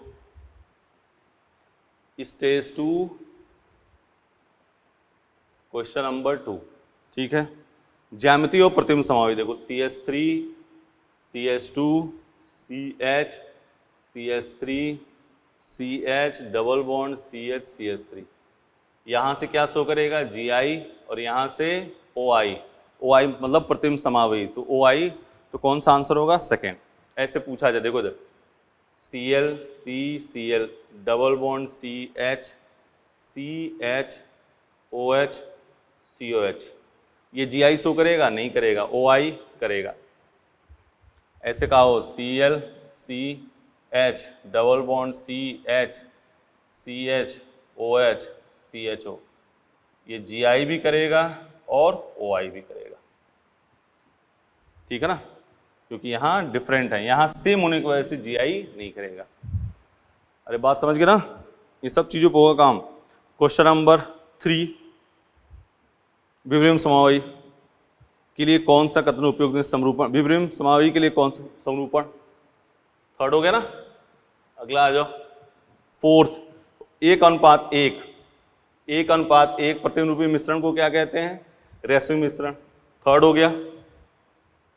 स्टेज 2 क्वेश्चन नंबर 2, ठीक है। ज्यामिति और प्रतिबिंब समावी, देखो CH3 CH2 CH CH3 CH double bond CH CH3, यहाँ से क्या शो करेगा? Gi, और यहाँ से OI। OI मतलब प्रतिबिंब समावी, तो OI, तो कौन सा आंसर होगा? सेकेंड। ऐसे पूछा जाए, देखो इधर Cl CCl double bond CH CH OH COH, ये Gi शो करेगा? नहीं करेगा, OI करेगा। ऐसे कहा हो Cl CH double bond CH CH OH CHO, ये Gi भी करेगा और OI भी करेगा, ठीक है ना, क्योंकि यहाँ डिफरेंट है, यहाँ सेम होने की वजह से Gi नहीं करेगा। अरे बात समझ गए ना? ये सब चीज़ों पर होगा काम। क्वेश्चन नंबर 3, विभ्रम समावी के लिए कौन सा कथन उपयोग? समरूपण, विभ्रम समावी के लिए कौन सा समरूपण? थर्ड हो गया ना। अगला आ जाओ, फोर्थ, 1:1, 1:1 प्रतिरूपी मिश्रण को क्या कहते हैं? रेशमी मिश्रण। थर्ड हो गया,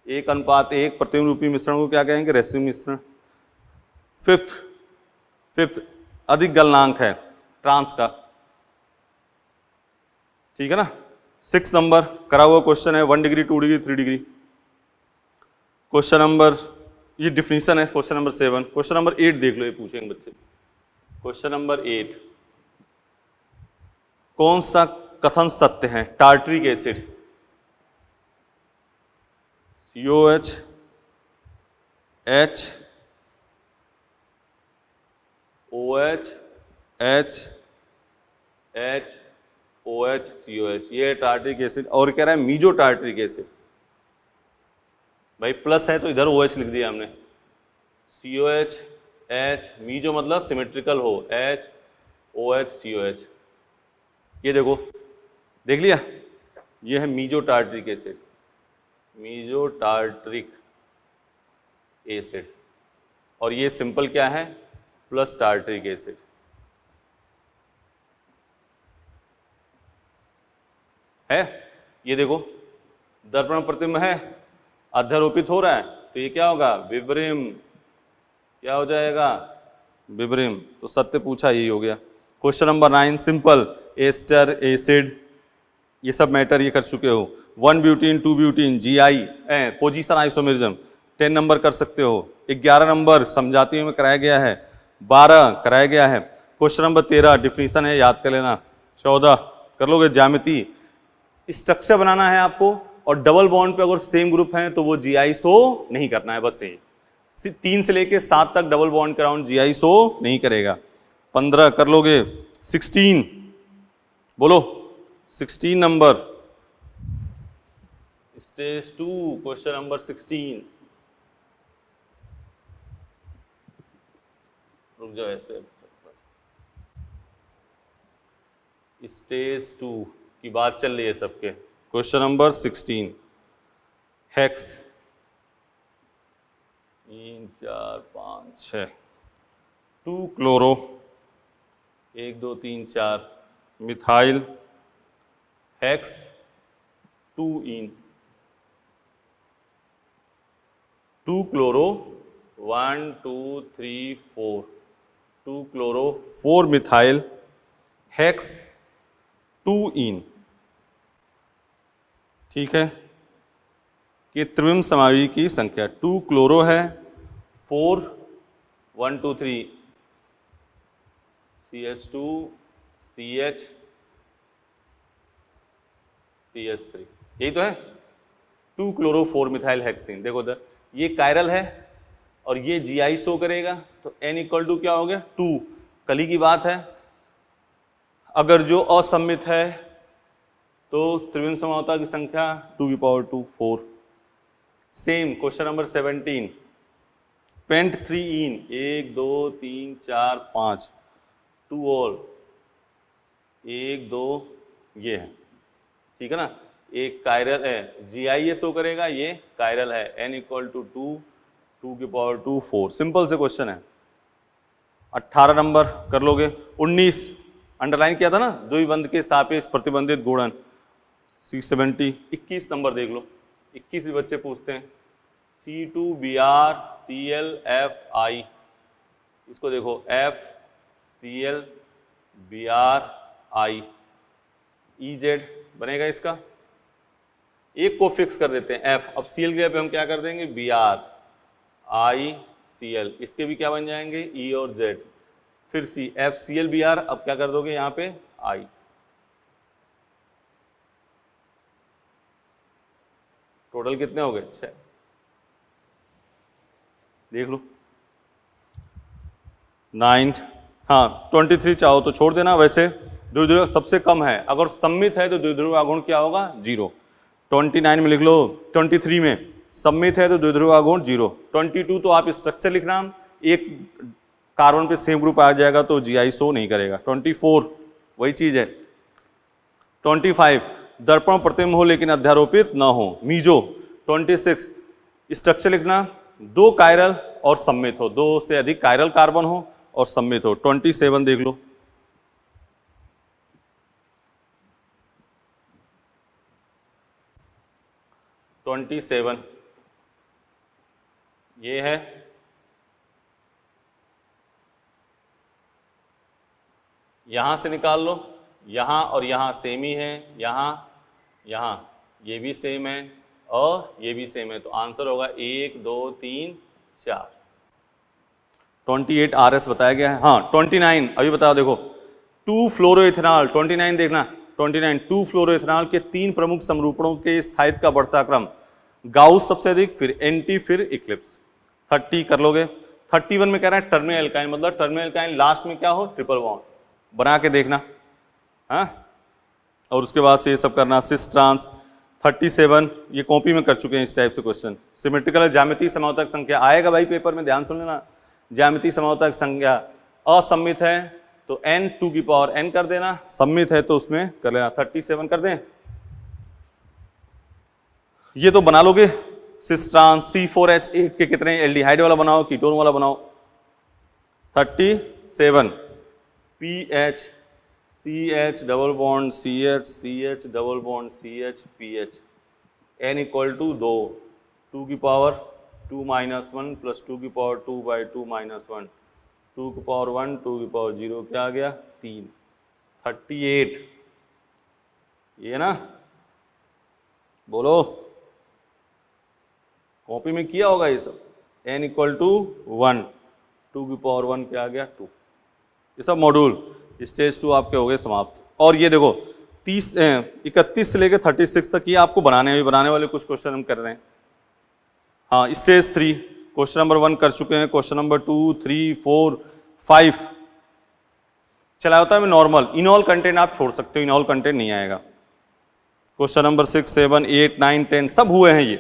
1:1 प्रतिरूपी मिश्रण को क्या कहेंगे? रेशमी मिश्रण। फिफ्थ अधिक गलनांक है ट्रांस का, ठीक है ना। 6 नंबर करा हुआ क्वेश्चन है, 1 degree 2 degree 3 degree. Question number, ये डिफिनीशन है क्वेश्चन नंबर 7। क्वेश्चन नंबर 8 देख लो, ये पूछेंगे बच्चे। क्वेश्चन नंबर 8, कौन सा कथन सत्य है? Tartaric acid COH H OH H H OH COH, ये टार्टरिक एसिड। और कह रहा है मीजो टार्टरिक एसिड, भाई प्लस है तो इधर OH लिख दिया हमने, COH एच, मीजो मतलब सिमेट्रिकल हो, H O H C O H. ये देखो, देख लिया, ये है meso tartaric acid, meso tartaric acid, और ये सिंपल क्या है, प्लस टार्ट्रिक एसिड। है, ये देखो दर्पण प्रतिबिंब है, अध्यारोपित हो रहा है, तो ये क्या होगा, विब्रिम। क्या हो जाएगा, विब्रिम। तो सत्य पूछा, यही हो गया। Question number 9 simple, ester acid, ये सब मैटर ये कर चुके हो। 1 butene 2 butene GI position isomerism 10 number कर सकते हो। 11 नंबर समझाती में कराया गया है, 12 कराया गया है। क्वेश्चन नंबर 13 डिफिनीशन है, याद कर लेना। 14 कर लोगे, ज्यामिति स्ट्रक्चर बनाना है आपको, और डबल बॉन्ड पे अगर सेम ग्रुप है तो वो GI शो नहीं करना है, बस यही। 3 से लेके 7 तक डबल बॉन्ड के अराउंड GI शो नहीं करेगा। 15 कर लोगे। 16 बोलो, 16 नंबर, स्टेज 2 क्वेश्चन नंबर 16। रुक जाओ ऐसे, स्टेज 2 की बात चल रही है सबके। Question number 16, hex 3 4 5 6, 2 chloro 1 2 3 4, methyl hex 2 इन, 2 क्लोरो 1 2 3 4, 2 क्लोरो 4 मिथाइल हेक्स 2 इन। ठीक है, कि त्रिविम समावयवी की संख्या 2 क्लोरो है, 4 1 2 3 CH2 CH CH3, यही तो है। 2 क्लोरो 4 मिथाइल हेक्सेन। देखो उधर ये कायरल है और ये GI शो करेगा, तो N इक्वल टू क्या हो गया, 2। कल ही की बात है, अगर जो असम्मित है तो त्रिविम समावता की संख्या 2 4। सेम क्वेश्चन नंबर 17, पेंट 3 इन 1 2 3 4 5, 2 और 1 2 ये है, ठीक है ना। एक कायरल है, GI ये शो करेगा, ये कायरल है। N equal to 2 4। सिंपल से क्वेश्चन है। 18 नंबर कर लोगे। 19 अंडरलाइन किया था ना, द्विबंध के सापेक्ष प्रतिबंधित गुणन C70। 21 नंबर देख लो, 21 भी बच्चे पूछते हैं। C2Br ClFi, इसको देखो FCl Br I, EZ बनेगा इसका। एक को फिक्स कर देते हैं F, अब Cl के पे हम क्या कर देंगे, Br I Cl, इसके भी क्या बन जाएंगे, E और Z, फिर C FCl Br, अब क्या कर दोगे यहाँ पे I। टोटल कितने हो गए, 6। देख लो 9, हाँ 23 चाहो तो छोड़ देना। वैसे द्विध्रुव सबसे कम है, अगर सम्मित है तो द्विध्रुव आघूर्ण क्या होगा, 0। 29 में लिख लो। 23 में सम्मित है तो द्विध्रुव आघूर्ण 0। 22 तो आप स्ट्रक्चर लिखना, एक कार्बन पे सेम ग्रुप आ जाएगा तो GI शो नहीं करेगा। 24 वही चीज है। 25 दर्पण प्रतिबिंब हो लेकिन अध्यारोपित न हो, मीजो। 26 स्ट्रक्चर लिखना, 2 कायरल और सम्मित हो, 2 से अधिक कायरल कार्बन हो और सम्मित हो। 27 देख लो। ये है, यहां से निकाल लो, यहां और यहां सेम ही है, यहां यहां ये भी सेम है और ये भी सेम है, तो आंसर होगा 1 2 3 4। 28 RS बताया गया है। हाँ 29 अभी बताओ, देखो 2 फ्लोरोइथेनॉल। 29 देखना, 29 2 फ्लोरोइथेनॉल के 3 प्रमुख समरूपणों के स्थायित्व का बढ़ता क्रम, गाउस सबसे अधिक, फिर एंटी, फिर इक्लिप्स। 30 कर लोगे। 31 में कह रहा है टर्मिनल एल्काइन, मतलब टर्मिनल एल्काइन लास्ट में क्या हो, ट्रिपल बॉन्ड, बना के देखना। हाँ, और उसके बाद से ये सब करना, सिस ट्रांस। 37 ये कॉपी में कर चुके हैं इस टाइप से क्वेश्चन। सिमेट्रिकल ज्यामिति समावतक संख्या आएगा भाई पेपर में, ध्यान सुन लेना। ज्यामितीय समरूपता की संख्या असममित है तो n 2 की पावर n कर देना, सममित है तो उसमें कर लेना 37 कर दें। ये तो बना लोगे। सिस ट्रांस C4H8 के कितने, एल्डिहाइड वाला बनाओ, कीटोन वाला बनाओ। 37 PH CH double bond CH CH double bond CH PH n equal to 2 की पावर 2 माइनस 1 प्लस 2 की पावर 2 बाई 2 माइनस 1 2 की पावर 1 2 की पावर 0 क्या आ गया 3 38। ये ना बोलो, कॉपी में किया होगा ये सब। n इक्वल टू 1 2 की पावर 1 क्या आ गया 2। ये सब मॉड्यूल स्टेज 2 आपके हो गए समाप्त। और ये देखो 31 से लेकर 36 तक ये आपको बनाने वाले कुछ क्वेश्चन हम कर रहे हैं। हाँ, स्टेज 3 क्वेश्चन नंबर 1 कर चुके हैं, क्वेश्चन नंबर 2 3 4 5 चला होता है। नॉर्मल इनऑल कंटेंट आप छोड़ सकते हो, इनऑल कंटेंट नहीं आएगा। क्वेश्चन नंबर 6 7 8 9 10 सब हुए हैं। ये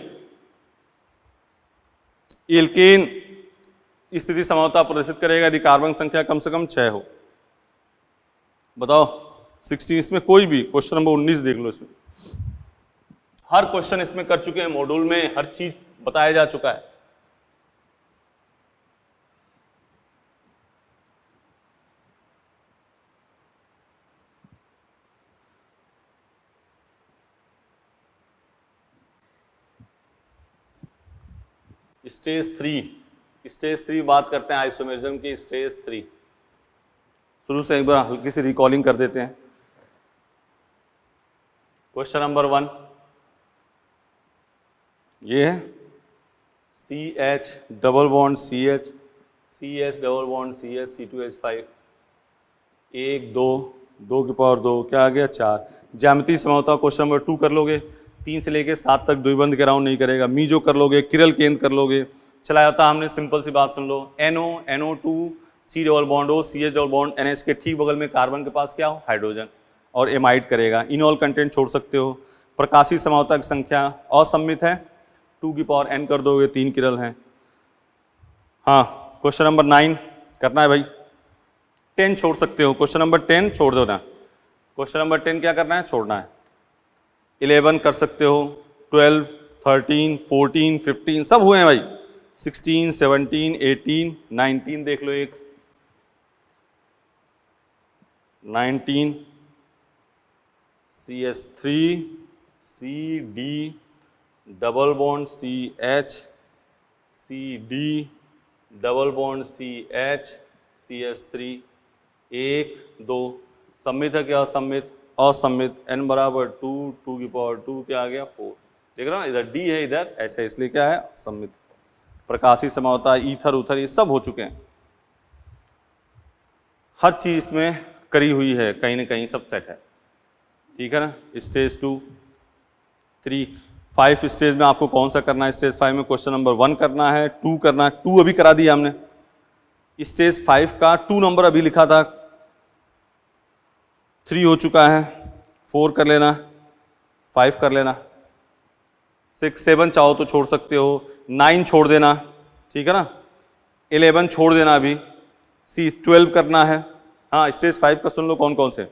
एल्केन स्थिति समानता प्रदर्शित करेगा यदि कार्बन संख्या कम से कम 6 हो। बताओ 16 इसमें कोई भी, क्वेश्चन नंबर 19 देख लो, इसमें हर क्वेश्चन इसमें कर चुके हैं, मॉड्यूल में हर चीज बताया जा चुका है। स्टेज 3 बात करते हैं आइसोमेरिज्म की। स्टेज 3 शुरू से एक बार हल्की सी रिकॉलिंग कर देते हैं। क्वेश्चन नंबर 1 ये है CH double bond CH CH double bond CH C2H5 1 2 2 की पावर 2 क्या आ गया 4। ज्यामितीय समरूपता क्वेश्चन नंबर 2 कर लोगे, 3 से लेके 7 तक द्विबंध के राउंड नहीं करेगा। मीजो कर लोगे, किरल केंद्र कर लोगे। चलाया होता हमने, सिंपल सी बात सुन लो, NO NO2 C double bond O CH double bond NH के ठीक बगल में कार्बन के पास क्या हो हाइड्रोजन और एमाइड करेगा। इनऑल कंटेंट छोड़ सकते हो। प्रकाशीय समरूपता की संख्या असममित है, 2 की पावर n कर दोगे, 3 किरल हैं। हाँ, क्वेश्चन नंबर 9 करना है भाई। 10 छोड़ सकते हो, क्वेश्चन नंबर 10 छोड़ दो ना। क्वेश्चन नंबर 10 क्या करना है, छोड़ना है। 11 कर सकते हो, 12 13 14 15 सब हुए हैं भाई। 16 17 18 19 देख लो, एक 19 CS3 CD double bond CH CD double bond CH CS3 1 2 सममित है क्या असममित, असममित। n बराबर 2 2 की पावर 2 क्या आ गया 4। देख रहे हो इधर D है इधर ऐसा, इसलिए क्या है असममित। प्रकाशीय समरूपता ईथर उथर ये सब हो चुके हैं, हर चीज इसमें करी हुई है, कहीं ना कहीं सब सेट है। ठीक है ना। स्टेज 2 3 5 स्टेज में आपको कौन सा करना है। स्टेज 5 में क्वेश्चन नंबर 1 करना है, 2 करना है। 2 अभी करा दिया हमने। स्टेज 5 का 2 नंबर अभी लिखा था, 3 हो चुका है, 4 कर लेना, 5 कर लेना, 6 7 चाहो तो छोड़ सकते हो, 9 छोड़ देना। ठीक है ना। 11 छोड़ देना, अभी 12 करना है। हाँ, स्टेज 5 का सुन लो कौन कौन से,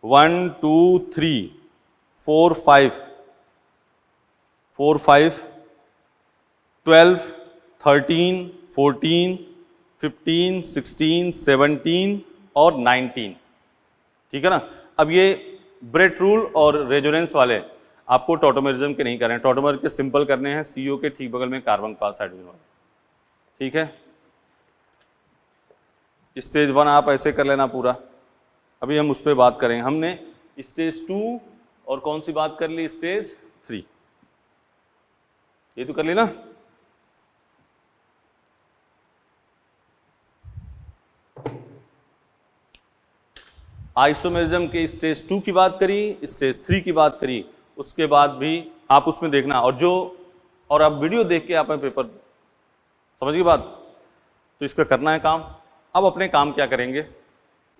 1 2 3 4 5 4 5 12 13 14 15 16 17 और 19। ठीक है ना। अब ये ब्रेट रूल और रेजोनेंस वाले आपको टॉटोमेरिज्म के नहीं करने हैं, टॉटोमेर के सिंपल करने हैं। CO के ठीक बगल में कार्बन पास हाइड्रोजन वाले। ठीक है। स्टेज 1 आप ऐसे कर लेना पूरा। अभी हम उस पर बात करेंगे। हमने स्टेज 2 और कौन सी बात कर ली, स्टेज 3 ये तो कर ली ना। आइसोमेरिज्म के स्टेज 2 की बात करी, स्टेज 3 की बात करी, उसके बाद भी आप उसमें देखना और आप वीडियो देख के आप पेपर समझ गए बात। तो इसका करना है काम। अब अपने काम क्या करेंगे,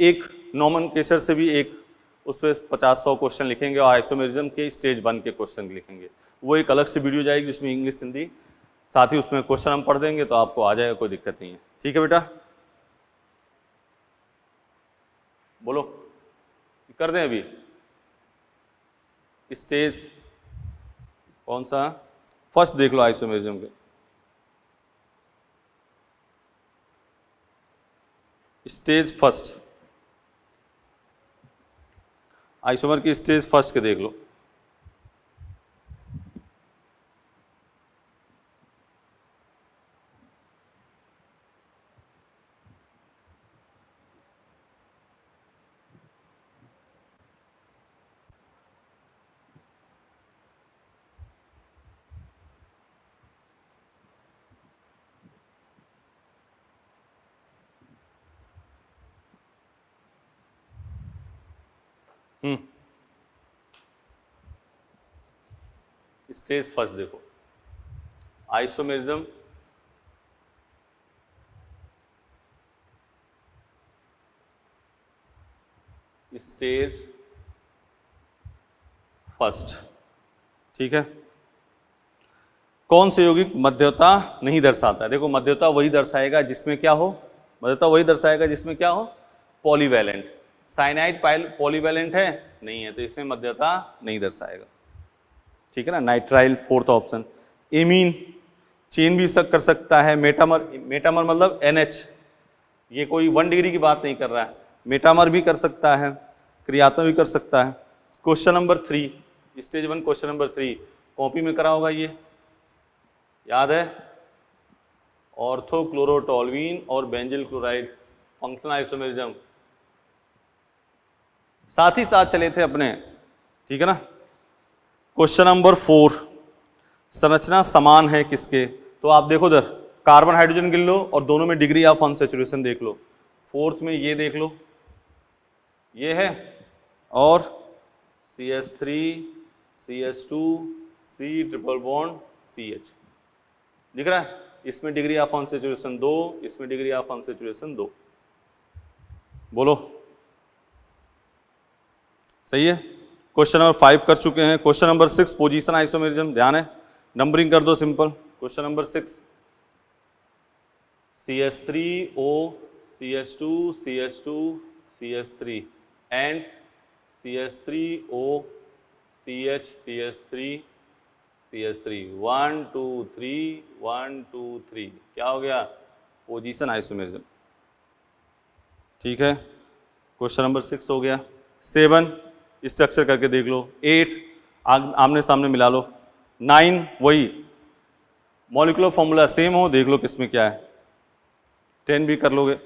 एक नॉमेनक्लेचर से भी एक उस पर 50-100 क्वेश्चन लिखेंगे और आइसोमेरिज्म के स्टेज 1 के क्वेश्चन लिखेंगे। वो एक अलग से वीडियो जाएगी जिसमें इंग्लिश हिंदी साथ ही उसमें क्वेश्चन हम पढ़ देंगे, तो आपको आ जाएगा, कोई दिक्कत नहीं है। ठीक है बेटा, बोलो कर दें अभी। स्टेज कौन सा, फर्स्ट देख लो आइसोमेरिज्म के। स्टेज फर्स्ट, आइसोमर की स्टेज फर्स्ट के देख लो। स्टेज फर्स्ट देखो, आइसोमेरिज्म स्टेज फर्स्ट, ठीक है। कौन से यौगिक मध्यता नहीं दर्शाता है? देखो मध्यता वही दर्शाएगा जिसमें क्या हो, मध्यता वही दर्शाएगा जिसमें क्या हो, पॉलीवैलेंट। साइनाइड पॉलीवैलेंट है नहीं है, तो इसमें मध्यता नहीं दर्शाएगा, ठीक है ना। Nitrile fourth option. Amine chain भी कर सकता है, मेटामर, मेटामर मतलब NH, ये कोई 1 डिग्री की बात नहीं कर रहा है, मेटामर भी कर सकता है, क्रियात्मक भी कर सकता है। Question number 3, stage 1 question number 3 copy में करा होगा, ये याद है, ऑर्थोक्लोरोटोल्यूइन और बेंजिल क्लोराइड फंक्शनल आइसोमेरिज्म साथ ही साथ चले थे अपने, ठीक है ना। क्वेश्चन नंबर 4 संरचना समान है किसके? तो आप देखो इधर कार्बन हाइड्रोजन गिन लो और दोनों में डिग्री ऑफ अनसैचुरेशन देख लो। फोर्थ में ये देख लो, ये है, और CH3 CH2 C triple bond CH दिख रहा है। इसमें डिग्री ऑफ अनसैचुरेशन 2, इसमें डिग्री ऑफ अनसैचुरेशन 2। बोलो सही है। क्वेश्चन नंबर 5 कर चुके हैं। क्वेश्चन नंबर 6 पोजीशन आइसोमेरिज्म, ध्यान है, नंबरिंग कर दो simple. Question number 6 CH3O CH2 CH2 CH3 and CH3O CH CH3 CH3 1 2 3 1 2 3 क्या हो गया? पोजीशन आइसोमेरिज्म, ठीक है। क्वेश्चन नंबर 6 हो गया। 7 स्ट्रक्चर करके देख लो। 8 आमने सामने मिला लो। 9 वही मॉलिक्यूलर फॉर्मूला सेम हो, देख लो किसमें क्या है। 10 भी कर लोगे।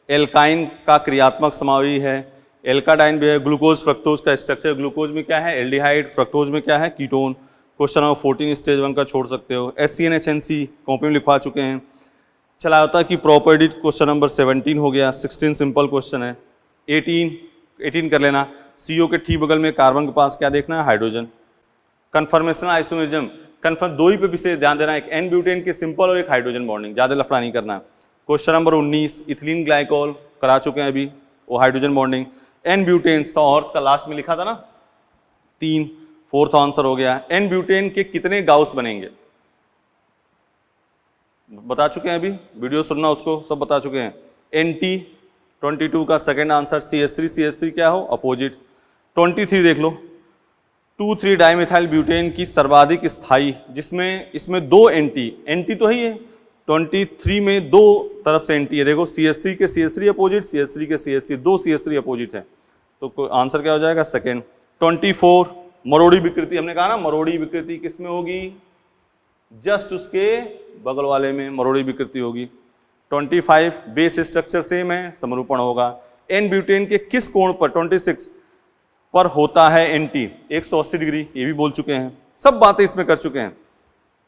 एल्काइन का क्रियात्मक समावयवी है, एल्काडाइन भी है। ग्लूकोज फ्रक्टोज का स्ट्रक्चर, ग्लूकोज में क्या है? एल्डिहाइड, फ्रक्टोज में क्या है? कीटोन। क्वेश्चन नंबर 14 स्टेज 1 का छोड़ सकते हो। HCNHNC कॉपी में लिखवा चुके हैं। चला होता कि प्रॉपर्टी क्वेश्चन नंबर 17 हो गया। 16 सिंपल क्वेश्चन है। 18 कर लेना। CO के ठीक बगल में कार्बन के पास क्या देखना है? हाइड्रोजन। कन्फर्मेशन आइसोमेरिज्म, कन्फर्म दो ही पे विशेष ध्यान देना, एक N ब्यूटेन की सिंपल और एक हाइड्रोजन बॉन्डिंग, ज्यादा लफड़ा नहीं करना। क्वेश्चन नंबर 19 इथिलीन ग्लाइकोल करा चुके हैं अभी, वो hydrogen bonding. N butane swords का लास्ट में लिखा था ना 3, फोर्थ आंसर हो गया। N ब्यूटेन के कितने गाउस बनेंगे बता चुके हैं, अभी वीडियो सुनना उसको सब बता चुके हैं। NT 22 का सेकेंड आंसर। CH3 क्या हो? अपोजिट। 23 देख लो, 2,3 डाइमिथाइल ब्यूटेन की सर्वाधिक स्थायी, जिसमें इसमें 2 NT तो ही है। 23 में 2 तरफ से NT है, देखो CH3 के CH3 अपोजिट, CH3 के CH3, 2 CH3 अपोजिट है, तो आंसर क्या हो जाएगा? सेकेंड। 24 मरोड़ी विकृति, हमने कहा ना मरोड़ी विकृति किसमें होगी? जस्ट उसके बगल वाले में मरोड़ी विकृति होगी। 25 बेस स्ट्रक्चर सेम है, समरूपण होगा। N ब्यूटेन के किस कोण पर 26 पर होता है NT? 180 डिग्री, ये भी बोल चुके हैं, सब बातें इसमें कर चुके हैं।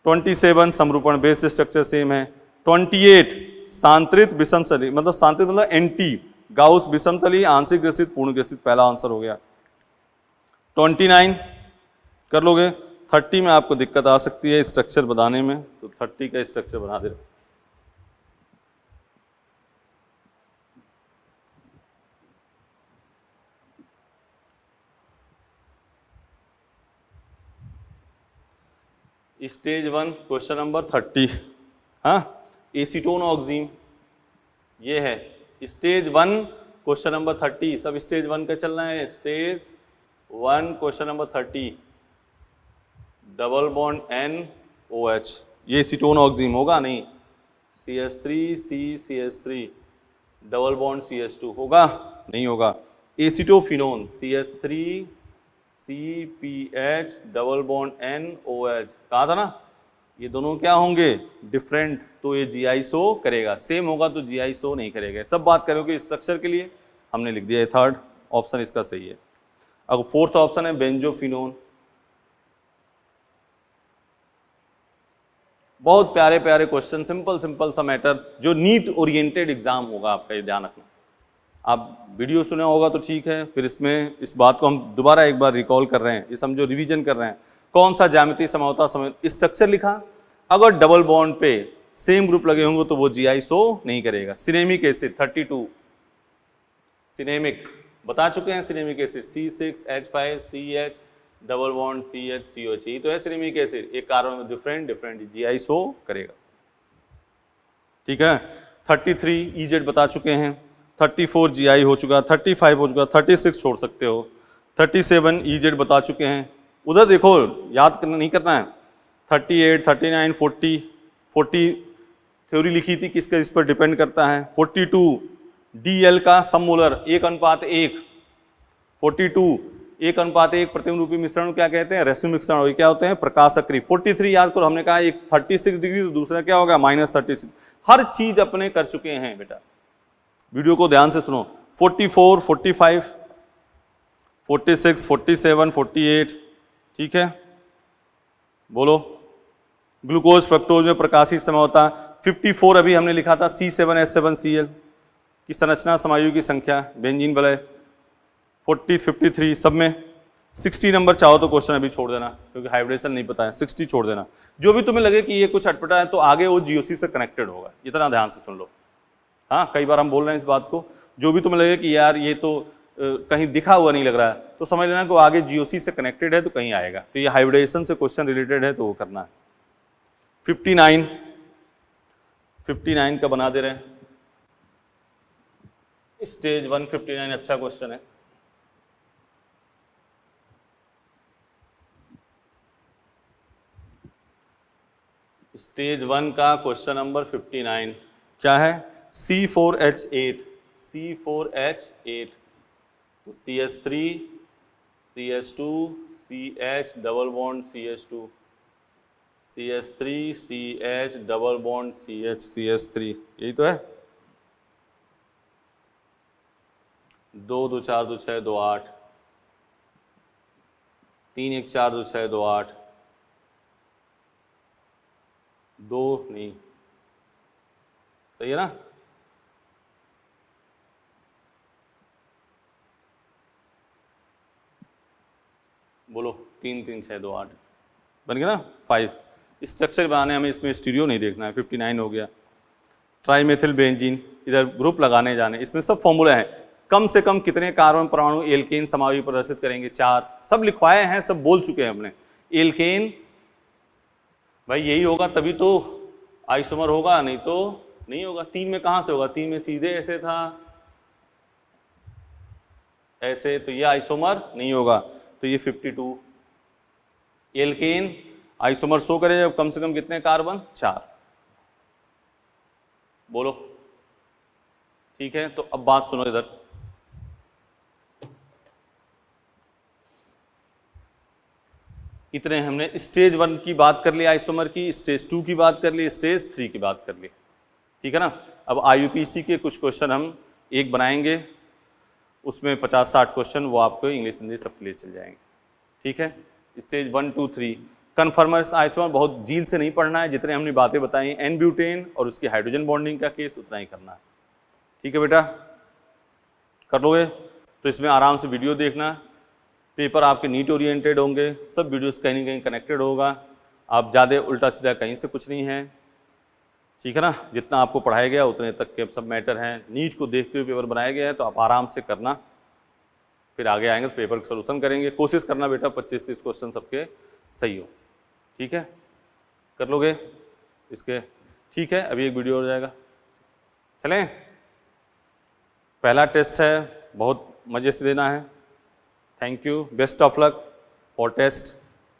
27 समरूपण, बेस स्ट्रक्चर सेम है। 28 सांत्रित विषमतली, मतलब सांत्रित मतलब NT, गाउस विषमतली, आंशिक ग्रसित, पूर्ण ग्रसित, पहला आंसर हो गया। 29 कर लोगे। 30 में आपको दिक्कत आ सकती है स्ट्रक्चर बनाने में, तो 30 का स्ट्रक्चर बना दे। स्टेज 1 क्वेश्चन नंबर 30, हाँ, एसीटोन ऑक्सीन, ये है स्टेज 1 क्वेश्चन नंबर 30, सब स्टेज 1 का चल रहा है। Stage 1 question number 30, double bond NOH, ये एसीटोन ऑक्सीन होगा नहीं, CH3 डबल बॉन्ड CH2 होगा नहीं होगा। Acetophenone CH3 CPH double bond NOH, कहा था ना ये दोनों क्या होंगे, डिफरेंट, तो ये GI-SO करेगा, सेम होगा तो GI-SO नहीं करेगा। सब बात करोगे स्ट्रक्चर के लिए, हमने लिख दिया है थर्ड ऑप्शन इसका सही है। अब फोर्थ ऑप्शन है बेंजोफिनोन, बहुत प्यारे प्यारे क्वेश्चन, सिंपल सिंपल सा मैटर, जो नीट ओरिएंटेड एग्जाम होगा आपका, ये ध्यान रखना। आप वीडियो सुना होगा तो ठीक है, फिर इसमें इस बात को हम दोबारा एक बार रिकॉल कर रहे हैं, ये समझो रिवीजन कर रहे हैं। कौन सा ज्यामिति समझौता स्ट्रक्चर लिखा, अगर डबल बॉन्ड पे सेम ग्रुप लगे होंगे तो वो GI-SO नहीं करेगा। सिनेमिक एसिड 32, सिनेमिक बता चुके हैं, cinnamic acid C6H5CH double bond CH COH, तो है सिनेमिक एसिड, एक कार्बन में डिफरेंट GI-SO करेगा, ठीक है। 33 EZ बता चुके हैं, 34 GI हो चुका, 35 हो चुका, 36 छोड़ सकते हो, 37 EZ बता चुके हैं। उधर देखो, याद करना नहीं करना है। 38, 39, 40 थ्योरी लिखी थी, किसका इस पर डिपेंड करता है। 42 DL का सममोलर 1:1, 42 1:1 प्रतिरूपी मिश्रण क्या कहते हैं, रेसिड्यू मिश्रण, और क्या होते हैं, प्रकाशक्रिय। 43 याद करो, हमने कहा एक 36 डिग्री तो दूसरा क्या होगा -36, हर चीज अपने कर चुके हैं बेटा, वीडियो को ध्यान से सुनो। 44, 45, 46, 47, 48, ठीक है, बोलो। ग्लूकोज फ्रक्टोज में प्रकाशीय समझौता। 54 अभी हमने लिखा था C7H7Cl की संरचना समायु की संख्या, बेंजीन वलय। 40, 53 सब में। 60 नंबर चाहो तो क्वेश्चन अभी छोड़ देना, क्योंकि हाइब्रिडेशन नहीं पता है, 60 छोड़ देना। जो भी तुम्हें लगे कि ये कुछ अटपटा है तो आगे वो GOC से कनेक्टेड होगा, इतना ध्यान से सुन लो। हाँ, कई बार हम बोल रहे हैं इस बात को, जो भी तुम्हें लगे कि यार ये तो कहीं दिखा हुआ नहीं लग रहा है, तो समझ लेना कि आगे GOC से कनेक्टेड है तो कहीं आएगा, तो ये हाइब्रिडेशन से क्वेश्चन रिलेटेड है तो वो करना है। 59 का बना दे रहे हैं, स्टेज 1 59 अच्छा क्वेश्चन है। स्टेज 1 का क्वेश्चन नंबर 59 क्या है, C4H8 तो CH3 CH2 CH double bond CH2 CH3 CH double bond CH3, यही तो है। 2 2 4 2 6 2 8, 3 1 4 2 6 2 8, 2 नहीं, सही है ना। बोलो 3 3 6 2 8 बन गया ना 5। स्ट्रक्चर बनाने हमें इसमें स्टीरियो नहीं देखना है। 59 हो गया। ट्राइमेथिल बेंजीन, इधर ग्रुप लगाने जाने, इसमें सब फॉर्मूला है। कम से कम कितने कार्बन परमाणु एल्केन समायु प्रदर्शित करेंगे, 4, सब लिखवाए हैं, सब बोल चुके हैं हमने। एल्केन भाई यही होगा तभी तो आइसोमर होगा, नहीं तो नहीं होगा। 3 में कहां से होगा, 3 में सीधे ऐसे था, ऐसे, तो ये आइसोमर नहीं होगा, तो ये 52। एल्केन आइसोमर शो करे जब कम से कम कितने कार्बन, 4। बोलो, ठीक है। तो अब बात सुनो इधर, इतने हमने स्टेज 1 की बात कर ली आइसोमर की, स्टेज 2 की बात कर ली, स्टेज 3 की बात कर ली, ठीक है ना। अब IUPAC के कुछ क्वेश्चन हम एक बनाएंगे, उसमें 50-60 क्वेश्चन वो आपको इंग्लिश हिंदी सबके लिए चल जाएंगे, ठीक है। स्टेज 1 2 3 कन्फर्मर्स आइसोमर बहुत झील से नहीं पढ़ना है, जितने हमने बातें बताई एन ब्यूटेन और उसकी हाइड्रोजन बॉन्डिंग का केस उतना ही करना है, ठीक है बेटा, कर लोगे। तो इसमें आराम से वीडियो देखना, पेपर आपके नीट ओरिएंटेड होंगे, सब वीडियोस कहीं ना कहीं कनेक्टेड होगा, आप ज़्यादा उल्टा सीधा कहीं से कुछ नहीं है, ठीक है ना। जितना आपको पढ़ाया गया उतने तक के सब मैटर हैं, नीट को देखते हुए पेपर बनाया गया है, तो आप आराम से करना, फिर आगे आएंगे तो पेपर का सोल्यूशन करेंगे। कोशिश करना बेटा 25-30 क्वेश्चन सबके सही हो, ठीक है। कर लोगे इसके? ठीक है, अभी एक वीडियो हो जाएगा। चलें, पहला टेस्ट है, बहुत मज़े से देना है। Thank you, best of luck for test.